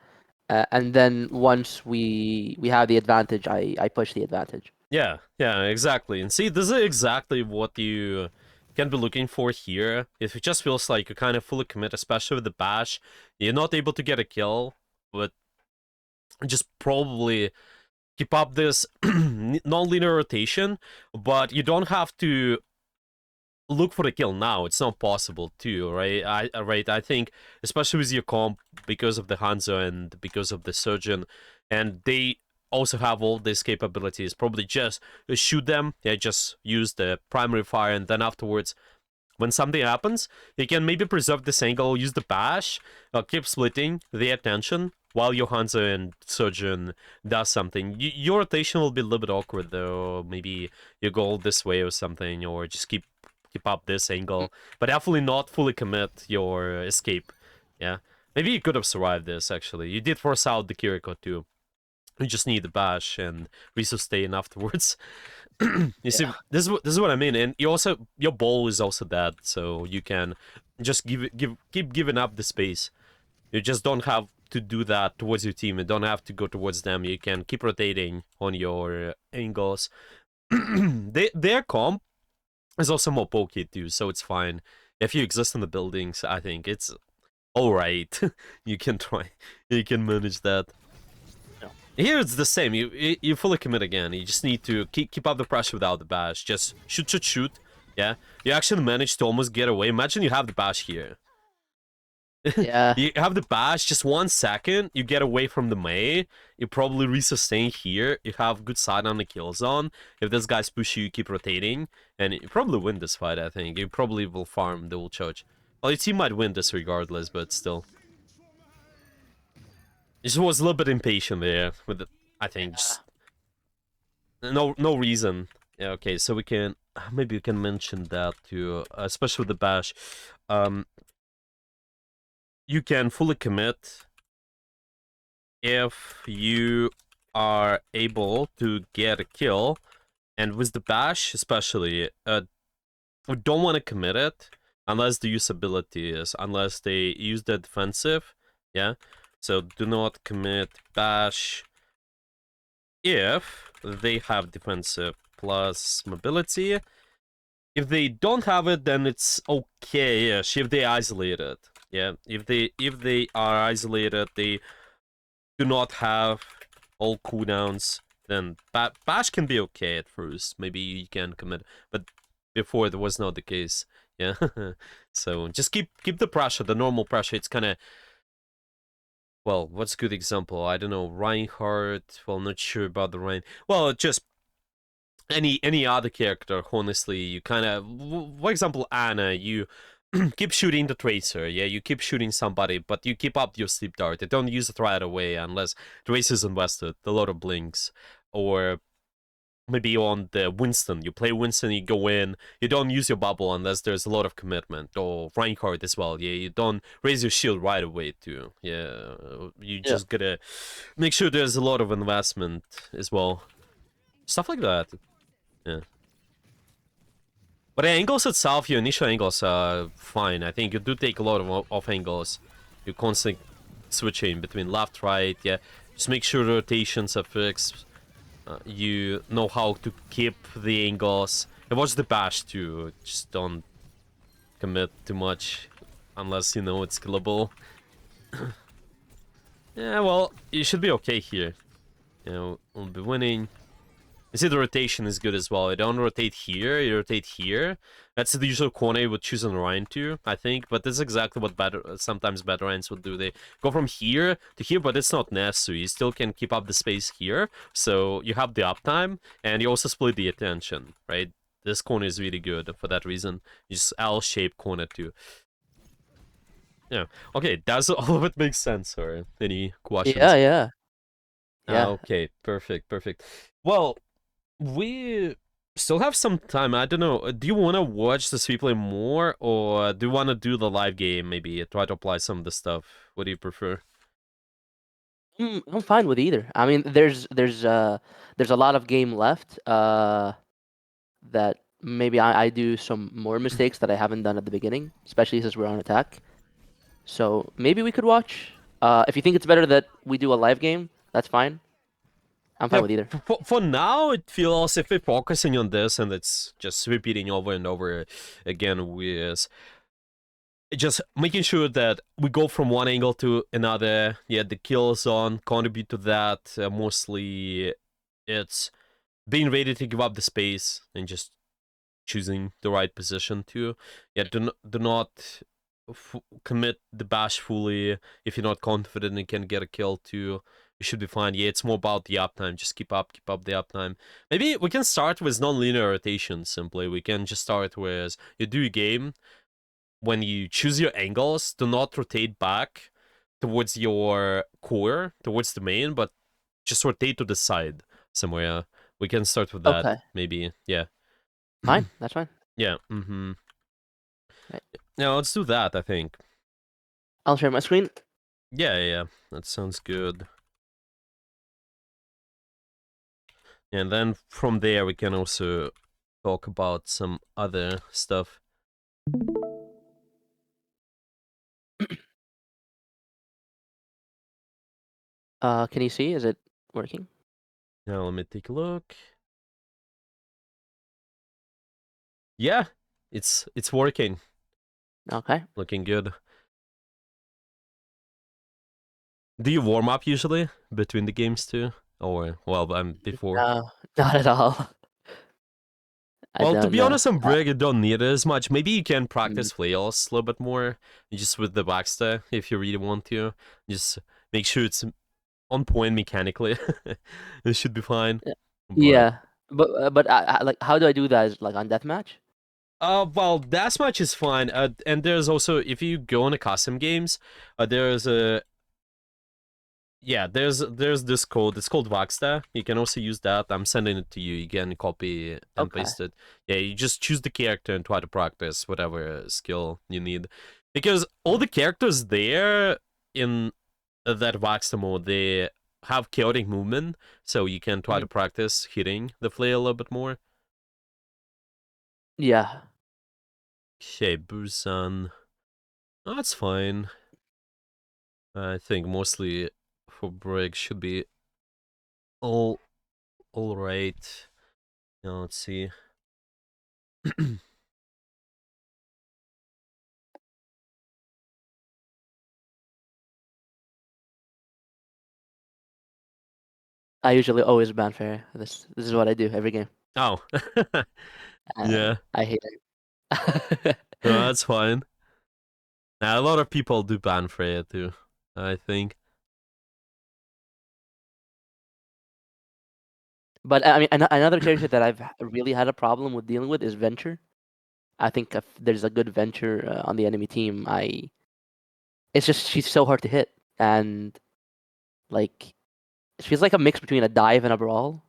and then once we have the advantage, I push the advantage. yeah, exactly. And see, this is exactly what you can be looking for here. If it just feels like you kind of fully commit, especially with the bash, you're not able to get a kill, but just probably keep up this non-linear rotation, but you don't have to look for the kill now. It's not possible too, right? I think especially with your comp, because of the Hanzo and because of the Surgeon, and they also have all these capabilities. Probably just shoot them. Yeah, just use the primary fire, and then afterwards, when something happens, you can maybe preserve this angle, use the bash, keep splitting the attention while your Hanzo and Surgeon does something. Your rotation will be a little bit awkward though. Maybe you go this way or something, or just keep up this angle, but definitely not fully commit your escape. Yeah, maybe you could have survived this actually. You did force out the Kiriko too. You just need the bash and resustain afterwards. You see, Yeah, this is what I mean, and you also your ball is also dead, so you can just keep giving up the space. You just don't have to do that towards your team. You don't have to go towards them. You can keep rotating on your angles. Their comp is also more pokey too, so it's fine. If you exist in the buildings, I think it's all right. You can try, you can manage that. yeah, Here it's the same. You fully commit again. You just need to keep up the pressure without the bash. Just shoot. Yeah, you actually managed to almost get away. Imagine you have the bash here. yeah, You have the bash, just 1 second, you get away from the Mei, you probably resustain here, you have good side on the kill zone. If this guy's push you, you keep rotating, and you probably win this fight, I think. You probably will farm the ult charge. Well, your team might win this regardless, but still. Just was a little bit impatient there with the, I think, yeah. just no reason. Yeah, okay, so we can, maybe we can mention that too, especially with the bash. Um, you can fully commit if you are able to get a kill, and with the bash especially, we don't want to commit it unless the usability is, unless they use the defensive, yeah? So do not commit bash if they have defensive plus mobility. If they don't have it, then it's okay-ish. If they isolate it, yeah? If they are isolated, they do not have all cooldowns, then bash can be okay at first. Maybe you can commit, but before it was not the case. Yeah, so just keep the pressure, the normal pressure. It's kind of, well, what's a good example? I don't know, Reinhardt. Well, not sure about the Rein. Well, just any other character. Honestly, you kind of, for example, Anna. You keep shooting the tracer, yeah, you keep shooting somebody, but you keep up your sleep dart. You don't use it right away unless tracer is invested, a lot of blinks. Or maybe on the Winston, you play Winston, you go in, you don't use your bubble unless there's a lot of commitment. Or Reinhardt as well, yeah, you don't raise your shield right away too. Yeah, you Yeah. just gotta make sure there's a lot of investment as well. Stuff like that, yeah. But the angles itself, your initial angles are fine. I think you do take a lot of off angles. You constantly switching between left, right, yeah. Just make sure the rotations are fixed. You know how to keep the angles. And watch the bash too. Just don't commit too much unless you know it's killable. Yeah, well, you should be okay here. You know, we'll be winning. You see the rotation is good as well. You don't rotate here, you rotate here. That's the usual corner you would choose on Ryan too, I think. But this is exactly what sometimes bad Ryans would do. They go from here to here, but it's not necessary. You still can keep up the space here. So you have the uptime, and you also split the attention, right? This corner is really good for that reason. Just L-shaped corner too. Yeah. Okay, does all of it make sense, or any Yeah, questions? yeah, yeah. Okay, perfect, perfect. Well, we still have some time. I don't know. Do you want to watch this replay more, or do you want to do the live game? Maybe try to apply some of the stuff. What do you prefer? I'm fine with either. I mean, there's a lot of game left. That maybe I do some more mistakes that I haven't done at the beginning, especially since we're on attack. So maybe we could watch. If you think it's better that we do a live game, that's fine. I'm Yeah, fine with either. for now, it feels if we're focusing on this and it's just repeating over and over again with just making sure that we go from one angle to another. Yeah, the kill zone contribute to that. Mostly, it's being ready to give up the space and just choosing the right position too. Yeah, do not commit the bash fully if you're not confident and can get a kill too. You should be fine. Yeah, it's more about the uptime. Just keep up the uptime. Maybe we can start with non-linear rotation. Simply, we can just start with you do a game when you choose your angles. Do not rotate back towards your core, towards the main, but just rotate to the side somewhere. We can start with that. Okay, Maybe, yeah. fine. That's fine. Yeah, mm-hmm. Right. Yeah, let's do that, I think. I'll share my screen. Yeah, yeah, that sounds good. And then from there, we can also talk about some other stuff. Can you see? Is it working? Now, let me take a look. Yeah, it's working. Okay. Looking good. Do you warm up usually between the games too? Or, well, before? No, not at all. I Well, to don't be know. honest, on Brig, you don't need it as much. Maybe you can Mm, practice flails a little bit more, just with the Baxter, if you really want to. Just make sure it's on point mechanically. It should be fine. yeah, But yeah. But like, how do I do that? Is it, like on deathmatch? well, deathmatch is fine. And there's also if you go on the custom games, there's a yeah, there's this code. It's called Voxta. You can also use that. I'm sending it to you. You can copy and Okay. paste it. Yeah, you just choose the character and try to practice whatever skill you need, because all the characters there in that Voxta mode, they have chaotic movement, so you can try to Mhm. practice hitting the flail a little bit more. Yeah. Okay, Busan. Oh, that's fine. I think mostly for Brig should be all all right. Now let's see. I usually always ban fair. This is what I do every game. Oh, I yeah, I hate it. no, that's fine. Now, a lot of people do ban Freya too, I think. But I mean, another character that I've really had a problem with dealing with is Venture. I think if there's a good Venture on the enemy team, it's just she's so hard to hit, and like she's like a mix between a dive and a brawl.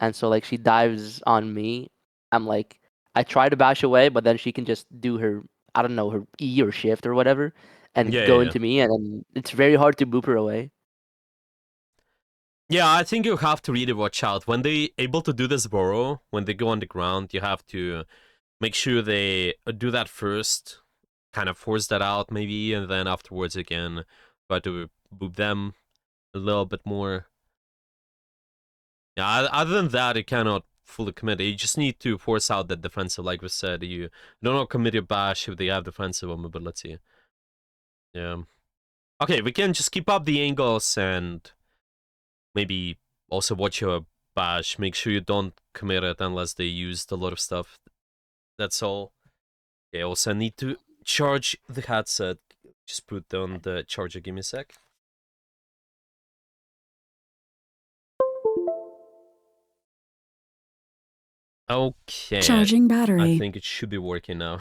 And so like she dives on me. I'm like I try to bash away, but then she can just do her I don't know her E or shift or whatever, and Yeah, go yeah, yeah. into me, and then it's very hard to boop her away. Yeah, I think you have to really watch out. When they able to do this burrow, when they go on the ground, you have to make sure they do that first, kind of force that out maybe, and then afterwards again try to boop them. a little bit more. Yeah, other than that, it cannot fully commit. You just need to force out the defensive, like we said. You don't know commit your bash if they have defensive mobility. Yeah. Okay, we can just keep up the angles and maybe also watch your bash. Make sure you don't commit it unless they used a lot of stuff. That's all. Okay, also I need to charge the headset. Just put on the charger. Give me a sec. Okay. Charging I battery. think it should be working now.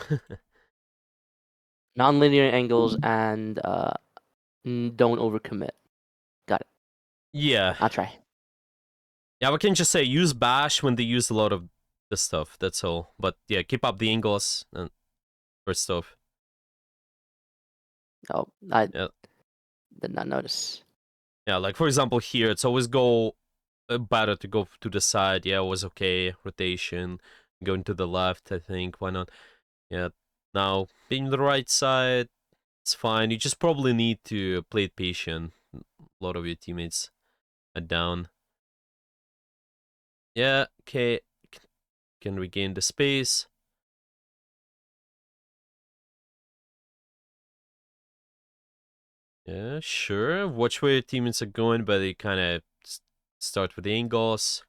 Non-linear angles and don't overcommit. Got it. Yeah. I'll try. Yeah, we can just say use bash when they use a lot of the stuff. That's all. But yeah, keep up the angles and for stuff. Oh, I Yeah. did not notice. Yeah, like for example here, it's always go better to go to the side. Yeah, it was okay. Rotation, going to the left. I think why not? Yeah. Now being the right side, it's fine. You just probably need to play it patient. A lot of your teammates are down. Yeah. Okay. Can regain the space. Yeah, sure. Watch where your teammates are going, but they kind of start with the angles.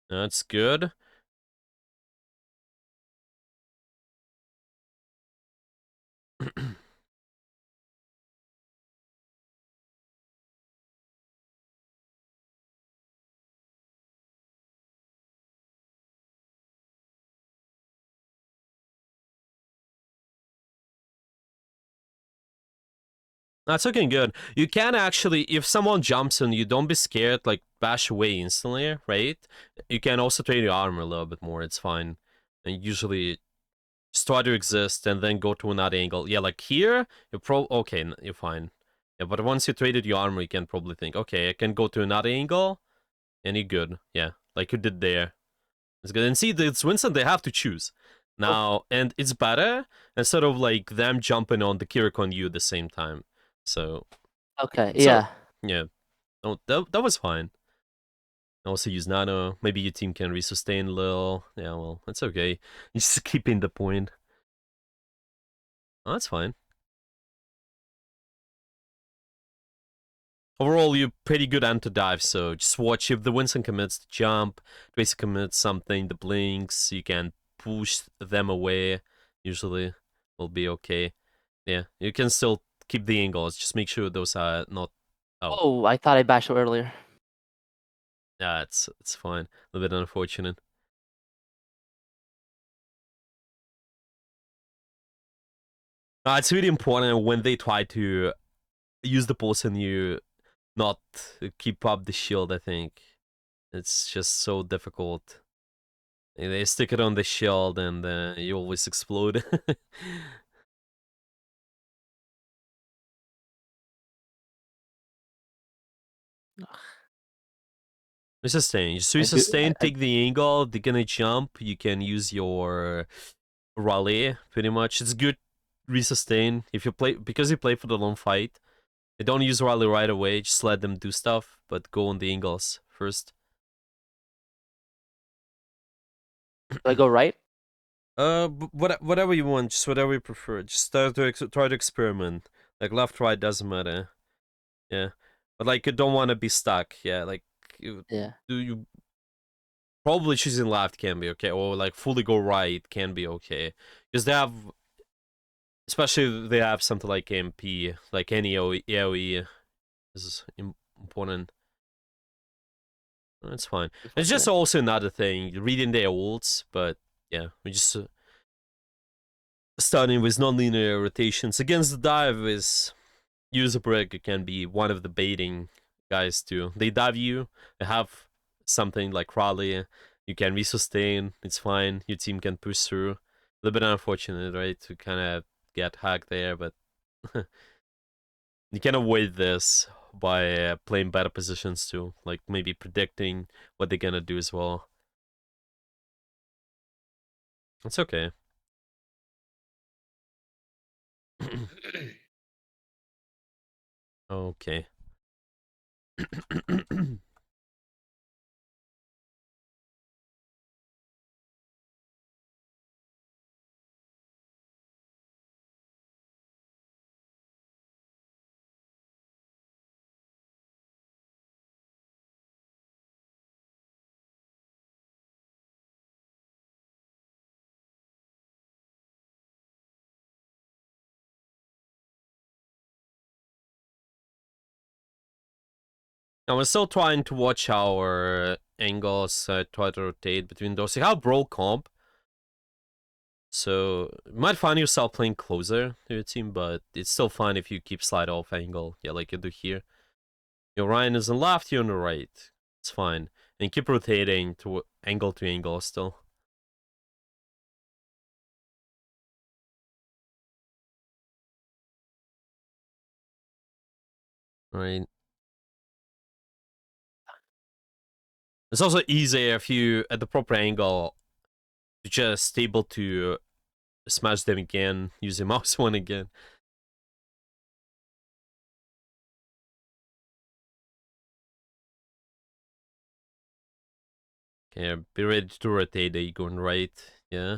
That's good. That's looking good. You can actually, if someone jumps on you, don't be scared, like bash away instantly, right? You can also train your armor a little bit more, it's fine. And usually just try to exist and then go to another angle. Yeah, like here, okay, you're fine. Yeah, but once you traded your armor, you can probably think, okay, I can go to another angle, and you're good. Yeah, like you did there. It's good. And see, it's Winston, they have to choose. Oh, Now, and it's better instead of like them jumping on the Kirik on you at the same time. So, okay. so Yeah. yeah, no, that was fine. Also use nano. Maybe your team can resustain a little. Yeah, well, that's okay. You just keeping the point. Oh, that's fine. Overall, you're pretty good anti-dive, so just watch if the Winston commits the jump, Tracy commits something, the blinks, you can push them away, usually will be okay. Yeah, you can still keep the angles, just make sure those are not... Oh, Oh, I thought I bashed earlier. yeah, it's fine. A little bit unfortunate. It's really important when they try to use the pulse on you, not keep up the shield, I think. It's just so difficult. They stick it on the shield and you always explode. Resustain. Just I do. resustain, take the angle, they're gonna jump, you can use your rally, pretty much. It's good resustain. If you play, because you play for the long fight, you don't use rally right away, just let them do stuff, but go on the angles first. Do I go right? Whatever you want, just whatever you prefer. Just start to try to experiment. Like left, right doesn't matter. Yeah, but like you don't want to be stuck. Yeah, like Yeah. you probably choosing left can be okay, or like fully go right can be okay, because they have, especially if they have something like MP, like any AOE is important. That's fine. It's just Unfortunate. also another thing, reading their ults, but yeah, we just starting with non-linear rotations against the dive is user brick can be one of the baiting guys too. They dive you, they have something like rally, you can resustain, it's fine, your team can push through. A little bit unfortunate, right, to kind of get hacked there, but you can avoid this by playing better positions too, like maybe predicting what they're gonna do as well. It's okay. Okay. I'm still trying to watch our angles, try to rotate between those. You have roll comp, so you might find yourself playing closer to your team, but it's still fine if you keep slide off angle, yeah, like you do here. Your Ryan is on the left, you're on the right. It's fine. And keep rotating to angle still. Right. It's also easier if you, at the proper angle, just able to smash them again, use your mouse one again. Okay, be ready to rotate the going right, yeah.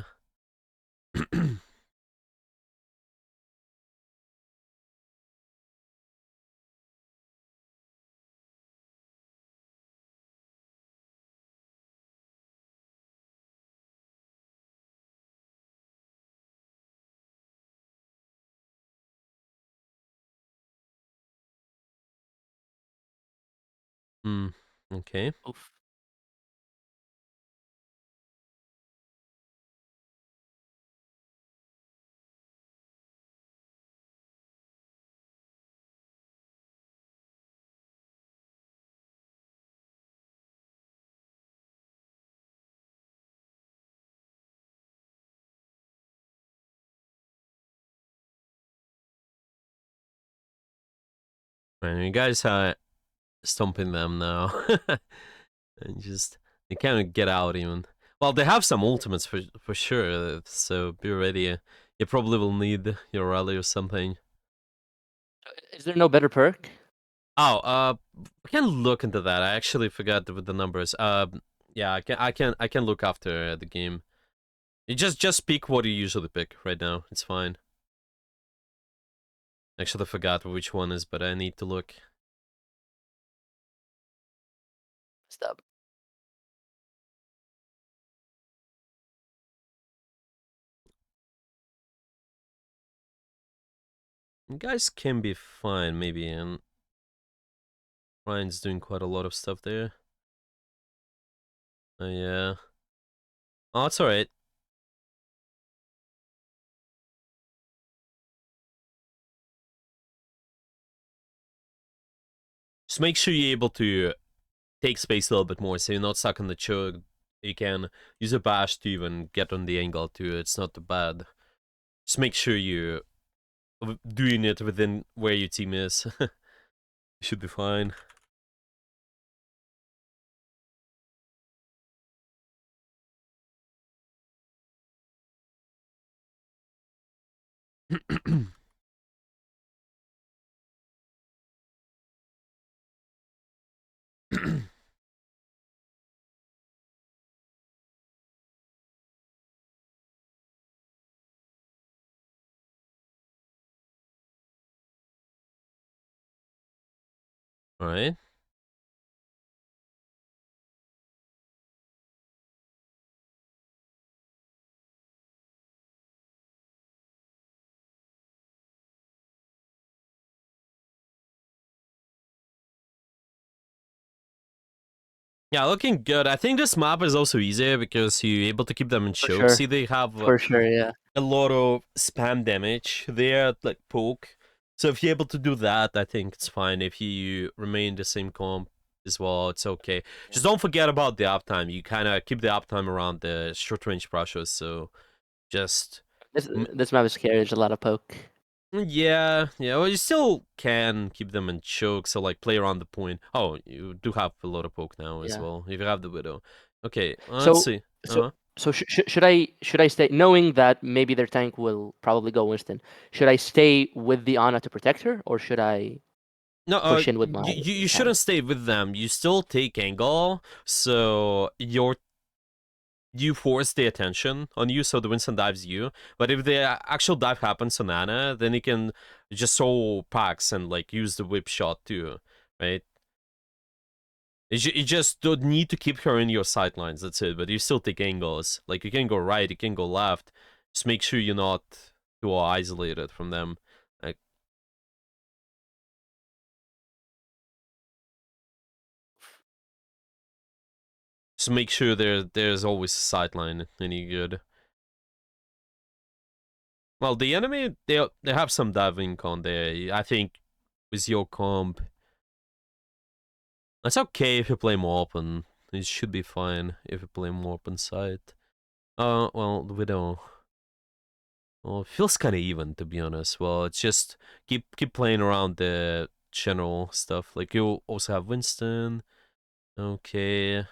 Hmm, okay. Oof. And you guys are stomping them now. And just, you can't get out even. Well, they have some ultimates for sure, so be ready. You probably will need your rally or something. Is there no better perk? Oh, I can look into that. I actually forgot with the numbers. Yeah, I can look after the game. You just pick what you usually pick right now. It's fine. Actually forgot which one is, but I need to look. Stop. You guys can be fine, maybe, and Ryan's doing quite a lot of stuff there. Yeah. Oh, it's alright. Just make sure you're able to take space a little bit more, so you're not stuck on the choke. You can use a bash to even get on the angle too. It's not too bad. Just make sure you doing it within where your team is. You should be fine. Alright. Yeah, looking good. I think this map is also easier because you're able to keep them in For choke. sure. See, they have For sure, yeah. a lot of spam damage there, like poke. So if you're able to do that, I think it's fine. If you remain the same comp as well, it's okay. Just don't forget about the uptime. You kind of keep the uptime around the short range brushes. So just This m- this map is scary. There's a lot of poke. yeah, yeah. Well, you still can keep them in choke. So like play around the point. Oh, you do have a lot of poke now as Yeah. well. If you have the widow. Okay, let's So see. so Uh-huh. So should I stay knowing that maybe their tank will probably go Winston? Should I stay with the Ana to protect her, or should I No, push in with my you tank? shouldn't stay with them. You still take angle, so you force the attention on you, so the Winston dives you. But if the actual dive happens on Ana, then you can just soul packs and like use the whip shot too, right? You just don't need to keep her in your sightlines. That's it. But you still take angles. Like you can go right, you can go left. Just make sure you're not too isolated from them. Like, just make sure there's always a sideline any good. Well, the enemy they have some diving on there. I think with your comp, it's okay if you play more open. It should be fine if you play more open side. Well, the Widow. Well, it feels kind of even to be honest. Well, it's just keep playing around the general stuff. Like you also have Winston. Okay.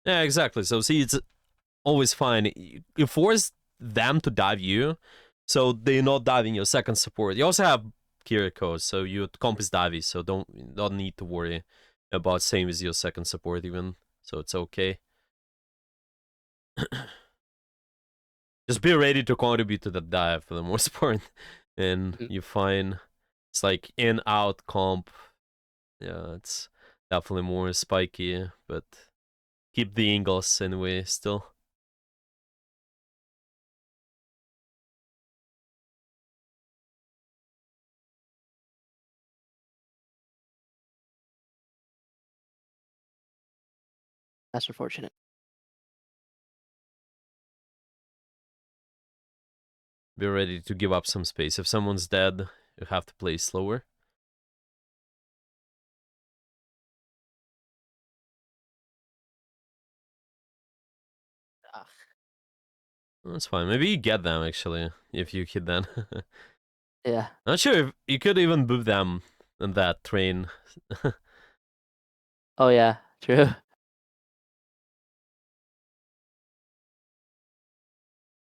Yeah, exactly. So see, it's always fine. You force them to dive you, so they're not diving your second support. You also have Kiriko, so your comp is divey, so don't need to worry about same as your second support even. So it's okay. Just be ready to contribute to the dive for the most part, and Mhm. you find it's like in out comp. Yeah, it's definitely more spiky, but keep the angles anyway still. That's unfortunate. Be ready to give up some space. If someone's dead, you have to play slower. Ah, That's fine. Maybe you get them actually if you hit them. yeah. Not sure if you could even move them in that train. Oh yeah. True.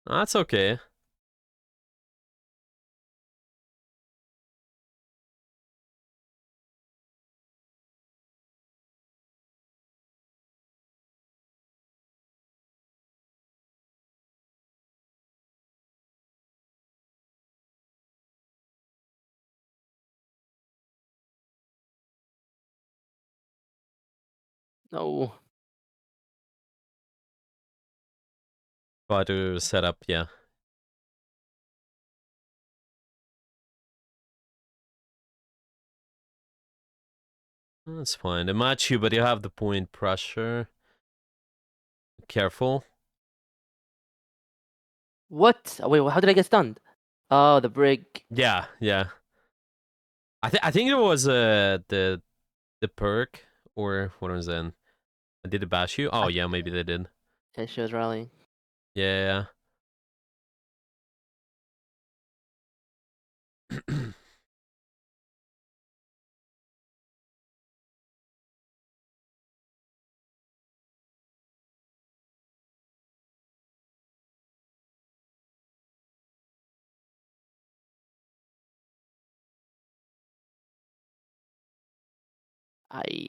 That's okay. No. Try to set up, yeah. That's fine. They match you, but you have the point pressure. Careful. What? Oh, wait. How did I get stunned? Oh, the brig. Yeah, yeah. I think it was the perk or what was that? Did it bash you? Oh I, yeah, maybe they did. yeah, she was rallying. Yeah.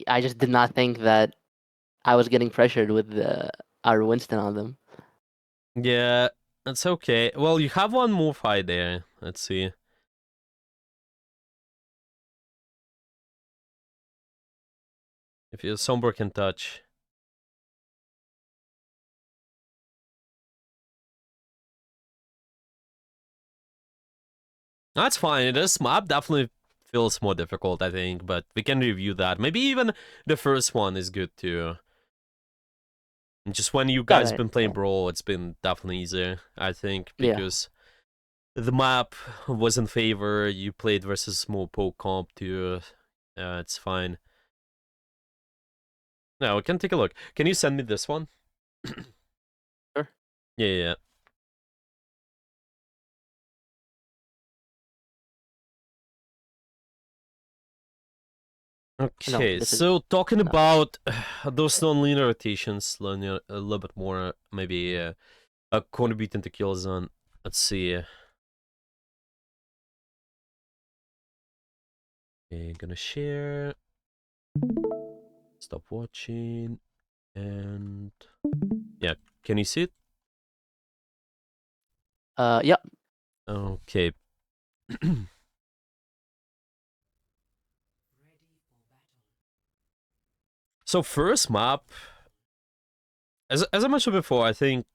I just did not think that I was getting pressured with our Winston on them. Yeah, that's okay. Well, you have one more fight there. Let's see. If your Sombra can touch. That's fine. This map definitely feels more difficult, I think, but we can review that. Maybe even the first one is good too. Just when you Yeah, guys right. been playing Yeah. Brawl, it's been definitely easier, I think, Yeah. because the map was in favor. You played versus more poke comp too. It's fine. Now we can take a look. Can you send me this one? Sure. Yeah, yeah. No, Okay, this so is talking not that. about those non-linear rotations, learning a little bit more, maybe contributing to Killzone. Let's see. Okay, gonna share. Stop watching. And yeah, can you see it? Yeah. Okay. So first map, as I mentioned before, I think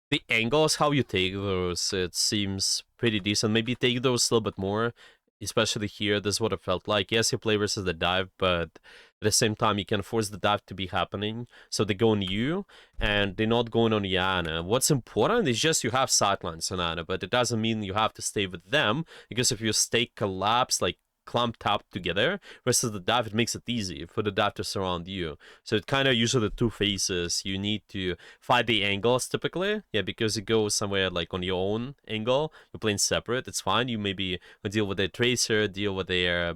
the angles, how you take those, it seems pretty decent. Maybe take those a little bit more, especially here. This is what it felt like. Yes, you play versus the dive, but at the same time, you can force the dive to be happening. So they go on you, and they're not going on Yana. What's important is just you have sidelines on Yana, but it doesn't mean you have to stay with them, because if you stay collapsed, like clumped up together versus the dive, it makes it easy for the dive to surround you. So it kind of usually the two phases. You need to fight the angles typically, yeah, because you go somewhere like on your own angle, you're playing separate, it's fine. You maybe deal with their tracer, deal with their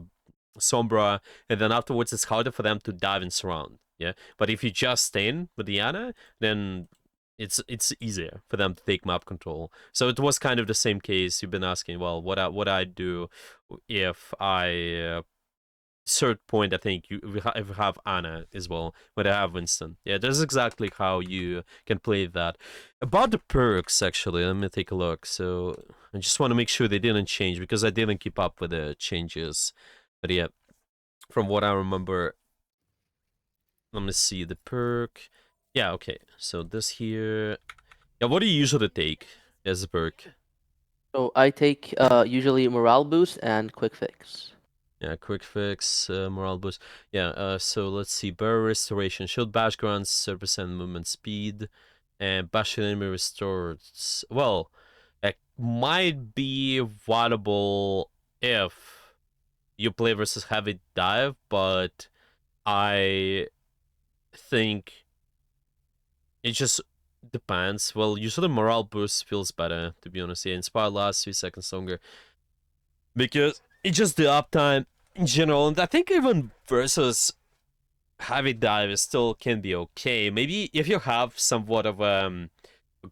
sombra, and then afterwards it's harder for them to dive and surround, yeah. But if you just stay in with the Ana, then it's easier for them to take map control. So it was kind of the same case. You've been asking, well, what I do if I third point, I think if you have Anna as well, but I have Winston. Yeah, that's exactly how you can play that. About the perks, actually, let me take a look. So I just want to make sure they didn't change because I didn't keep up with the changes. But yeah, from what I remember, let me see the perk. Yeah, okay. So this here. Yeah, what do you usually take as a perk? So I take usually morale boost and quick fix. Yeah, quick fix, morale boost. Yeah, so let's see. Barrier restoration. Shield bash grants 30% movement speed. And bash enemy restores. Well, it might be valuable if you play versus heavy dive, but I think it just depends. Well, usually morale boost feels better, to be honest. Yeah, inspire lasts 3 seconds longer. Because it's just the uptime in general, and I think even versus heavy dive still can be okay. Maybe if you have somewhat of a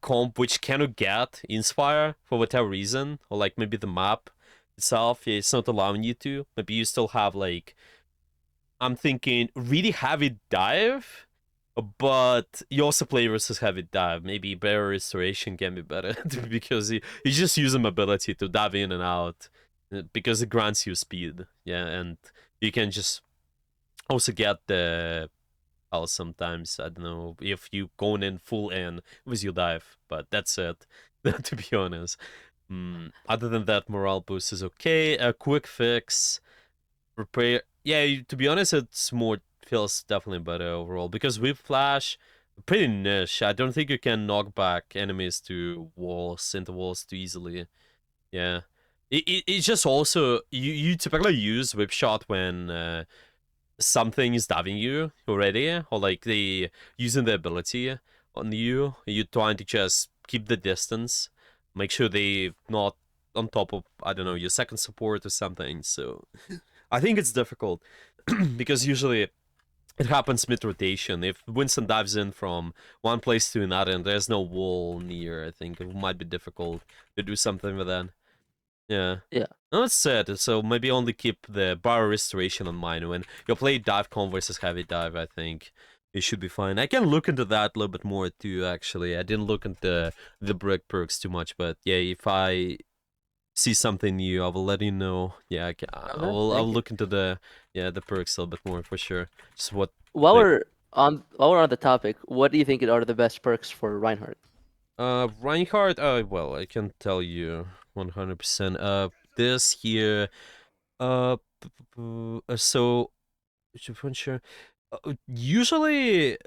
comp which cannot get Inspire for whatever reason, or like maybe the map itself is not allowing you to. Maybe you still have like, I'm thinking really heavy dive, but you also play versus heavy dive. Maybe barrier restoration can be better because you just use an ability to dive in and out because it grants you speed. Yeah, and you can just also get the pulse sometimes. I don't know if you going in full in with your dive, but that's it. To be honest. Other than that, morale boost is okay. A quick fix, repair. Yeah, to be honest, it's more feels definitely better overall because with flash, pretty niche. I don't think you can knock back enemies to walls into walls too easily. Yeah, it's just also you typically use whip shot when something is diving you already, or like they using the ability on you. You're trying to just keep the distance, make sure they not on top of, I don't know, your second support or something. So I think it's difficult because usually it happens mid rotation. If Winston dives in from one place to another and there's no wall near, I think it might be difficult to do something with that. Yeah. Yeah. No, that's sad. So maybe only keep the bar restoration on mine when you play dive con versus heavy dive. I think it should be fine. I can look into that a little bit more too. Actually, I didn't look into the brick perks too much, but yeah, if I see something new, I will let you know. Yeah, Okay. I'll Thank you. look into the perks a little bit more for sure. Just what While like we're on the topic, what do you think are the best perks for Reinhardt? Reinhardt. Well, I can tell you 100%. This here. So sure. Usually,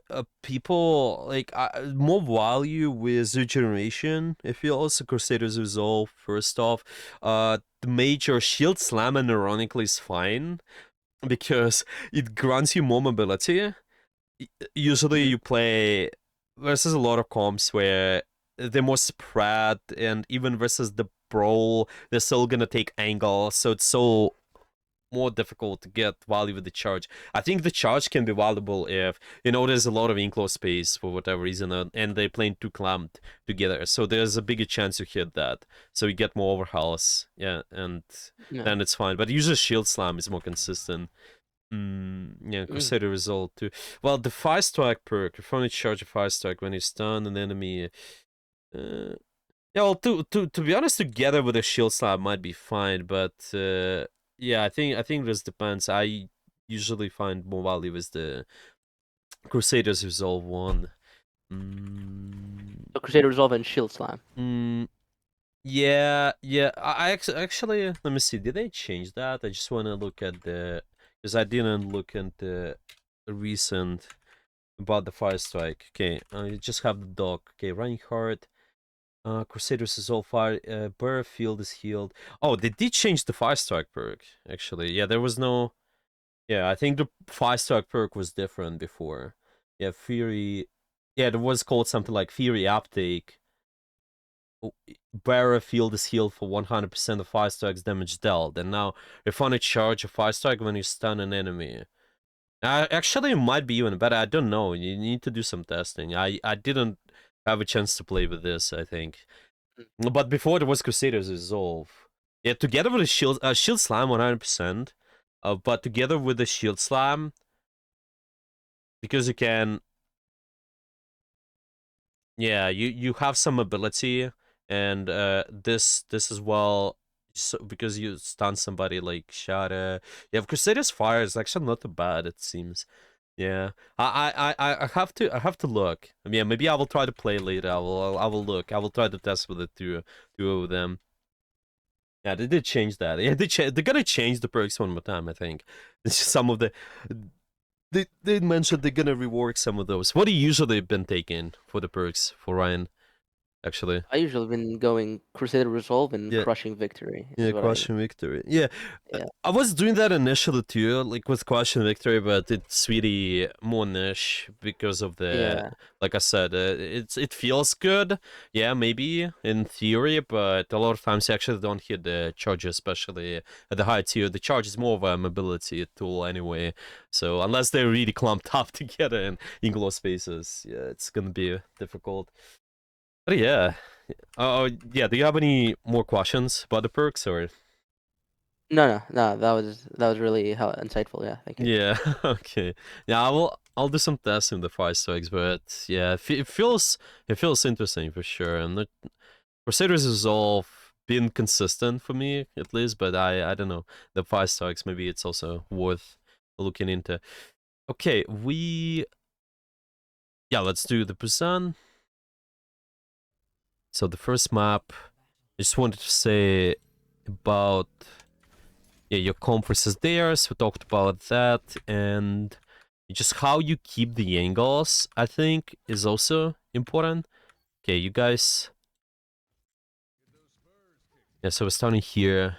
people like more value with regeneration. I feel also Crusader's Resolve. First off, the major shield slam and ironically is fine because it grants you more mobility. Usually, Hmm. you play versus a lot of comps where they're more spread, and even versus the brawl, they're still gonna take angles. So it's so more difficult to get value with the charge. I think the charge can be valuable if there's a lot of enclosed space for whatever reason, and they're playing too clumped together, so there's a bigger chance you hit that, so you get more overhauls. Yeah, and Yeah. then it's fine. But usually shield slam is more consistent. Yeah, Mm. Crusader result too. Well, the fire strike perk, you only charge a fire strike when you stun an enemy. Yeah, well, to be honest, together with a shield slab might be fine, but yeah, I think this depends. I usually find more value with the Crusaders Resolve one. Mm, So Crusader Resolve and Shield Slam. mm, yeah, yeah. Actually, let me see. Did they change that? I just want to look at because I didn't look at the recent about the fire strike. Okay, I just have the dog. Okay, running hard. Crusaders is all fire. Burr field is healed. Oh, they did change the fire strike perk. Actually, yeah, there was no. Yeah, I think the fire strike perk was different before. Yeah, Fury. Yeah, there was called something like Fury uptake. Bearer field is healed for 100% of fire strikes damage dealt, and now refund a charge of fire strike when you stun an enemy. Actually, it might be even better. I don't know. You need to do some testing. I didn't have a chance to play with this, I think. But before there was Crusaders Resolve. Yeah, together with the Shield Slam 100%. But together with the Shield Slam, because you can, yeah, you have some ability, and this as well, so, because you stun somebody like Shada. Yeah, Crusaders Fire is actually not too bad, it seems. Yeah, I have to look. I mean, yeah, maybe I will try to play later. I will look. I will try to test with the two of them. Yeah, they did change that. Yeah, they're gonna change the perks one more time, I think. It's just some of the they mentioned they're gonna rework some of those. What do you usually been taking for the perks for Ryan? Actually, I usually been going Crusader Resolve and yeah, Crushing Victory yeah, is what I. Crushing Victory. Yeah, Yeah. I was doing that initially too, like with Crushing Victory, but it's really more niche because of the, Yeah. like I said, it feels good. Yeah, maybe in theory, but a lot of times you actually don't hit the charge, especially at the high tier. The charge is more of a mobility tool anyway. So unless they're really clumped up together in enclosed spaces, yeah, it's gonna be difficult. But yeah. Oh, yeah. Do you have any more questions about the perks, or? No, no, no. That was really how insightful. Yeah. Thank you. Yeah, okay. Yeah, I'll do some testing with the fire strikes, but yeah, it feels interesting for sure. And the Crusaders is all been consistent for me at least, but I don't know. The fire strikes, maybe it's also worth looking into. Okay, let's do the Busan. So the first map, I just wanted to say about, yeah, your conferences there. So we talked about that, and just how you keep the angles, I think, is also important. Okay, you guys. Yeah, so we're starting here.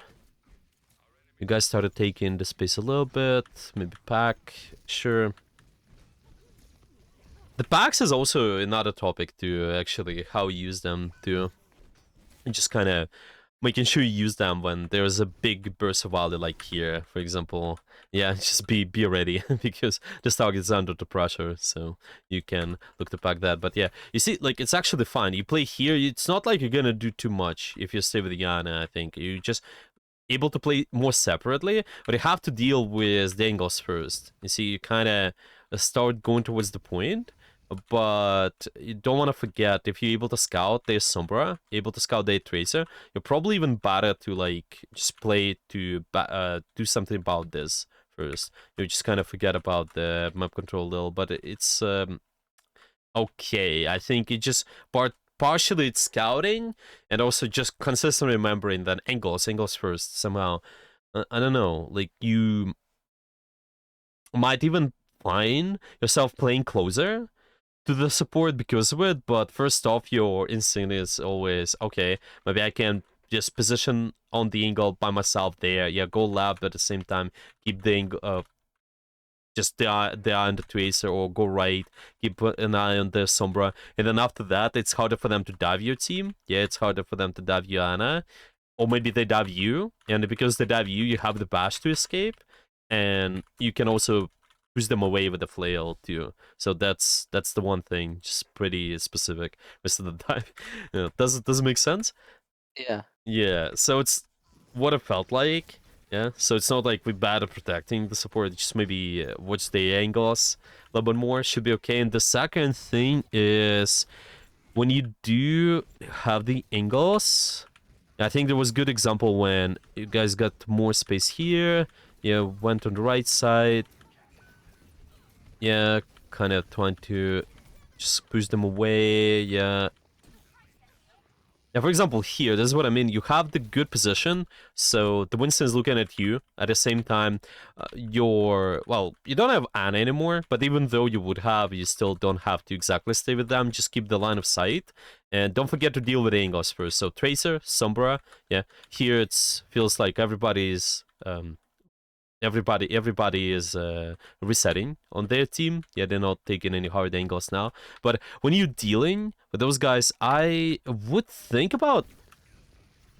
You guys started taking the space a little bit, maybe pack. Sure. The packs is also another topic to actually how you use them too. And just kind of making sure you use them when there's a big burst of value like here, for example. Yeah, just be ready because this target is under the pressure, so you can look to pack that. But yeah, you see, like, it's actually fine. You play here, it's not like you're gonna do too much if you stay with Yana, I think. You just able to play more separately, but you have to deal with the angles first. You see, you kind of start going towards the point, but you don't want to forget, if you're able to scout the Sombra, able to scout the Tracer, you're probably even better to, like, just play to do something about this first. You just kind of forget about the map control a little, but it's okay. I think it just partially it's scouting, and also just consistently remembering that angles first somehow. I don't know, like, you might even find yourself playing closer to the support because of it, but first off, your instinct is always, okay, maybe I can just position on the angle by myself there. Yeah, go left, but at the same time keep the angle, just the eye on the Tracer, or go right, keep an eye on the Sombra, and then after that, it's harder for them to dive your team. Yeah, it's harder for them to dive your Ana. or maybe they dive you, and because they dive you, you have the bash to escape, and you can also push them away with the flail too. So that's the one thing, just pretty specific. Rest of the dive, yeah, does it make sense? Yeah. Yeah. So it's what it felt like. Yeah. So it's not like we're bad at protecting the support. It's just maybe watch the angles a little bit more should be okay. And the second thing is when you do have the angles, I think there was a good example when you guys got more space here. Yeah, went on the right side. Yeah, kind of trying to just push them away. Yeah. Yeah, for example, here, this is what I mean. You have the good position, so the Winston's looking at you. At the same time, well, you don't have Anna anymore, but even though you would have, you still don't have to exactly stay with them. Just keep the line of sight. And don't forget to deal with angles first. So Tracer, Sombra, yeah. Here it feels like everybody is resetting on their team. Yeah, they're not taking any hard angles now. But when you're dealing with those guys, I would think about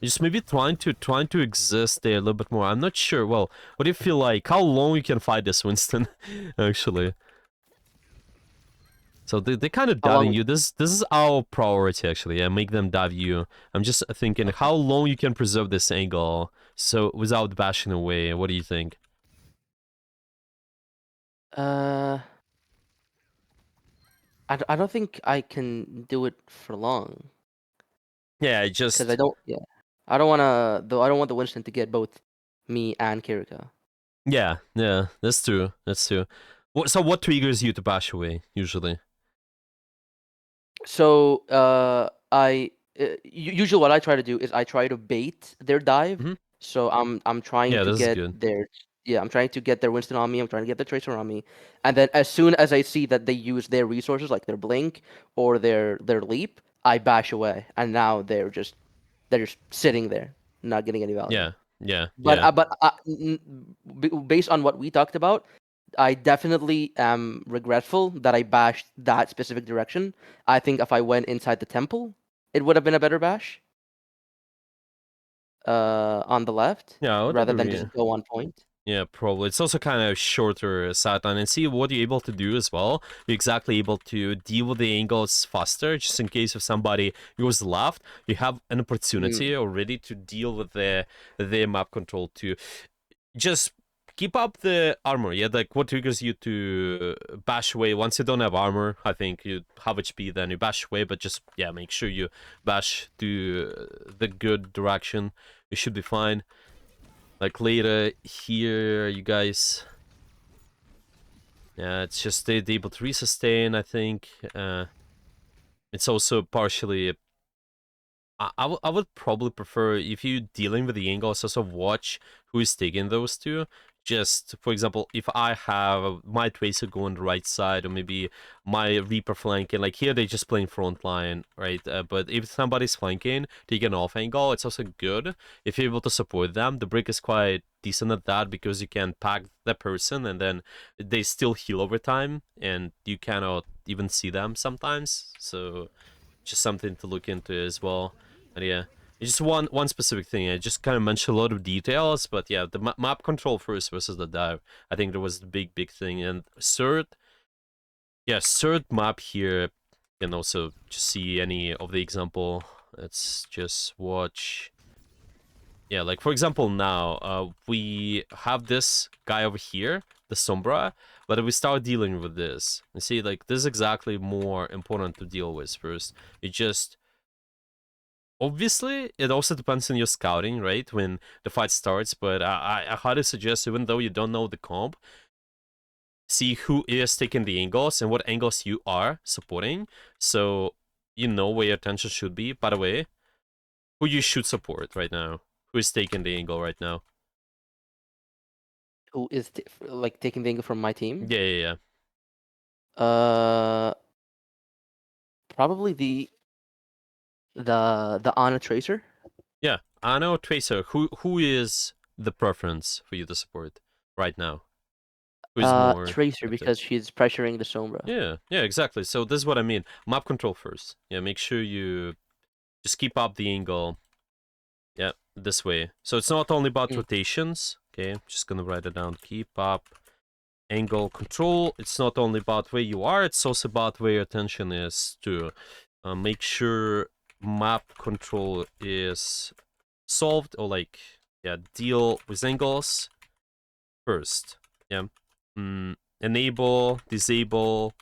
just maybe trying to exist there a little bit more. I'm not sure. Well, what do you feel like? How long you can fight this, Winston? Actually, so they kind of How diving long? you. This is our priority actually. Yeah, make them dive you. I'm just thinking Okay. how long you can preserve this angle so without bashing away. What do you think? Uh, I don't think I can do it for long Yeah, because I just don't. Yeah, I don't wanna. Though I don't want the Winston to get both me and Kirika. yeah, that's true. That's true. So what triggers you to bash away usually? So usually what I try to do is I try to bait their dive. Hmm. So I'm trying Yeah, to this is get good. their I'm trying to get their Winston on me. I'm trying to get their Tracer on me, and then as soon as I see that they use their resources like their blink or their leap, I bash away, and now they're just sitting there, not getting any value. Yeah, yeah, But yeah. based on what we talked about, I definitely am regretful that I bashed that specific direction. I think if I went inside the temple, it would have been a better bash on the left Yeah, I would rather than agree. just go on point. Yeah, probably. It's also kind of shorter sideline and see what you're able to do as well. You're exactly able to deal with the angles faster, just in case if somebody goes left, you have an Mm. opportunity already to deal with the map control too. Just keep up the armor. Yeah, like what triggers you to bash away once you don't have armor. I think you have HP, then you bash away, but just yeah, make sure you bash to the good direction. You should be fine. Like later here, you guys. Yeah, it's just they able to resustain. I think it's also partially. I would probably prefer if you dealing with the angles, also watch who is taking those two. Just for example, if I have my tracer go on the right side, or maybe my reaper flanking, like here they just playing front line, right? But if somebody's flanking, taking an off angle, it's also good if you're able to support them. The brick is quite decent at that because you can pack the person and then they still heal over time, and you cannot even see them sometimes. So just something to look into as well. And yeah, it's just one specific thing. I just kind of mentioned a lot of details, but yeah, the map control first versus the dive. I think there was the big thing. And third, yeah, third map here. You can also just see any of the example. Let's just watch. Yeah, like for example now, we have this guy over here, the Sombra, but if we start dealing with this, you see, like this is exactly more important to deal with first. You just obviously it also depends on your scouting, right? When the fight starts, but I highly suggest, even though you don't know the comp, see who is taking the angles and what angles you are supporting, so you know where your attention should be. By the way, who you should support right now, who is taking the angle right now. Who is like taking the angle from my team? Yeah, yeah, yeah. Uh, Probably the Ana Tracer. Yeah, I know Tracer. Who is the preference for you to support right now? Who is more Tracer active? because she's pressuring the Sombra. Yeah, yeah, exactly. So this is what I mean. Map control first. Yeah, make sure you just keep up the angle. Yeah, this way. So it's not only about Mm. rotations. Okay, I'm just gonna write it down. Keep up angle control. It's not only about where you are, it's also about where your attention is too. Make sure map control is solved, or like, yeah, deal with angles first. Yeah. Enable, disable.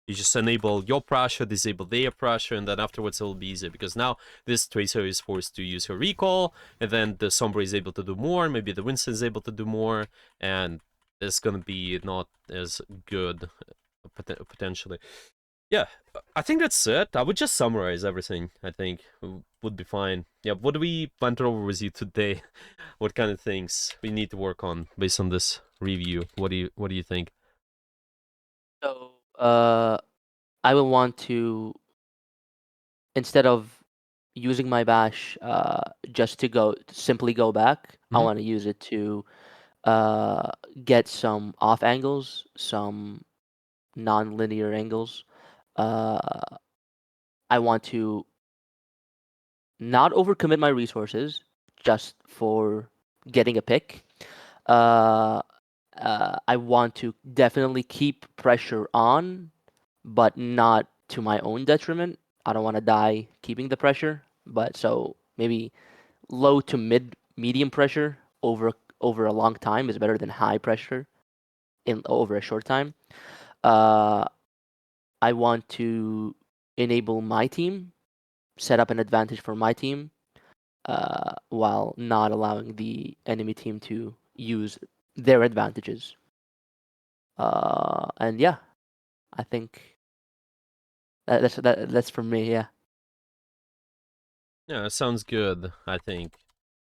You just enable your pressure, disable their pressure, and then afterwards it will be easier, because now this tracer is forced to use her recall, and then the Sombra is able to do more, maybe the Winston is able to do more, and it's gonna be not as good potentially. Yeah, I think that's it. I would just summarize everything. I think would be fine. Yeah, what do we went over with you today? What kind of things we need to work on based on this review? What do you think? So, I will want to, instead of using my bash just to simply go back, I Hmm. want to use it to uh, get some off angles, some non-linear angles. Uh, I want to not overcommit my resources just for getting a pick. Uh, I want to definitely keep pressure on, but not to my own detriment. I don't want to die keeping the pressure, but so maybe low to medium pressure over a long time is better than high pressure in over a short time. Uh, I want to enable my team, set up an advantage for my team, while not allowing the enemy team to use their advantages. And yeah, I think that's for me. Yeah. Yeah, it sounds good. I think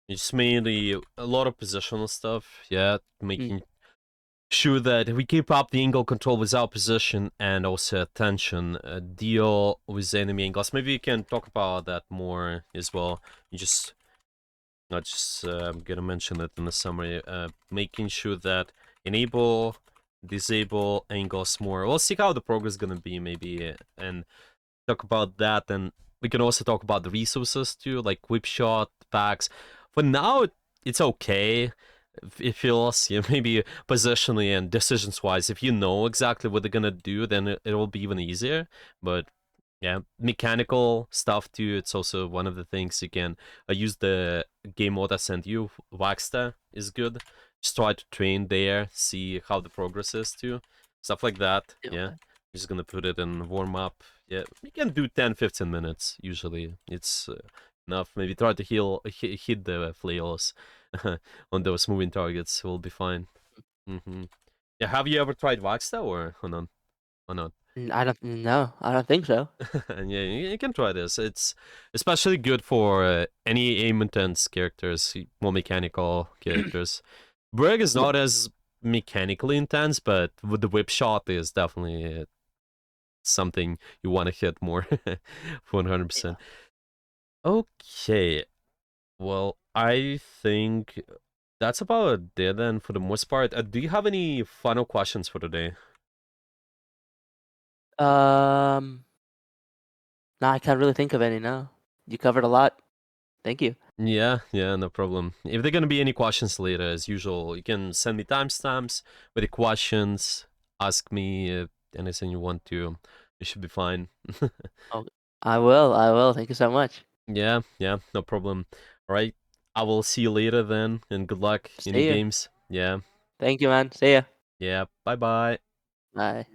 it's mainly a lot of positional stuff. Yeah, Mm. making sure that we keep up the angle control with our position and also attention. Deal with enemy angles. Maybe you can talk about that more as well. You just not just I'm gonna mention it in the summary. Making sure that enable, disable angles more. We'll see how the progress is gonna be maybe, and talk about that. And we can also talk about the resources too, like whip shot packs. For now, it's okay. It feels, yeah, maybe positionally and decisions wise, if you know exactly what they're gonna do, then it will be even easier. But yeah, mechanical stuff too. It's also one of the things you can use the game mode I sent you. Waxta is good. Just try to train there, see how the progress is too. Stuff like that. Yeah. Okay. Just gonna put it in warm up. Yeah, you can do 10-15 minutes usually. It's enough. Maybe try to hit the flails on those moving targets. Will be fine. Yeah, have you ever tried Waxta or not? Or not? I don't know. I don't think so. And yeah, you can try this. It's especially good for any aim intense characters, more mechanical characters. Brig is Yeah. not as mechanically intense, but with the whip shot is definitely something you want to hit more. 100%. Yeah. Okay, well, I think that's about it then for the most part. Do you have any final questions for today? Um. No, I can't really think of any now. You covered a lot. Thank you. Yeah, no problem. If there are gonna be any questions later, as usual, you can send me timestamps with the questions. Ask me anything you want to. It should be fine. Oh, I will. I will. Thank you so much. Yeah, no problem. All right, I will see you later then, and good luck in your See you. games. Yeah, Thank you, man. See ya. yeah. Bye bye. Bye.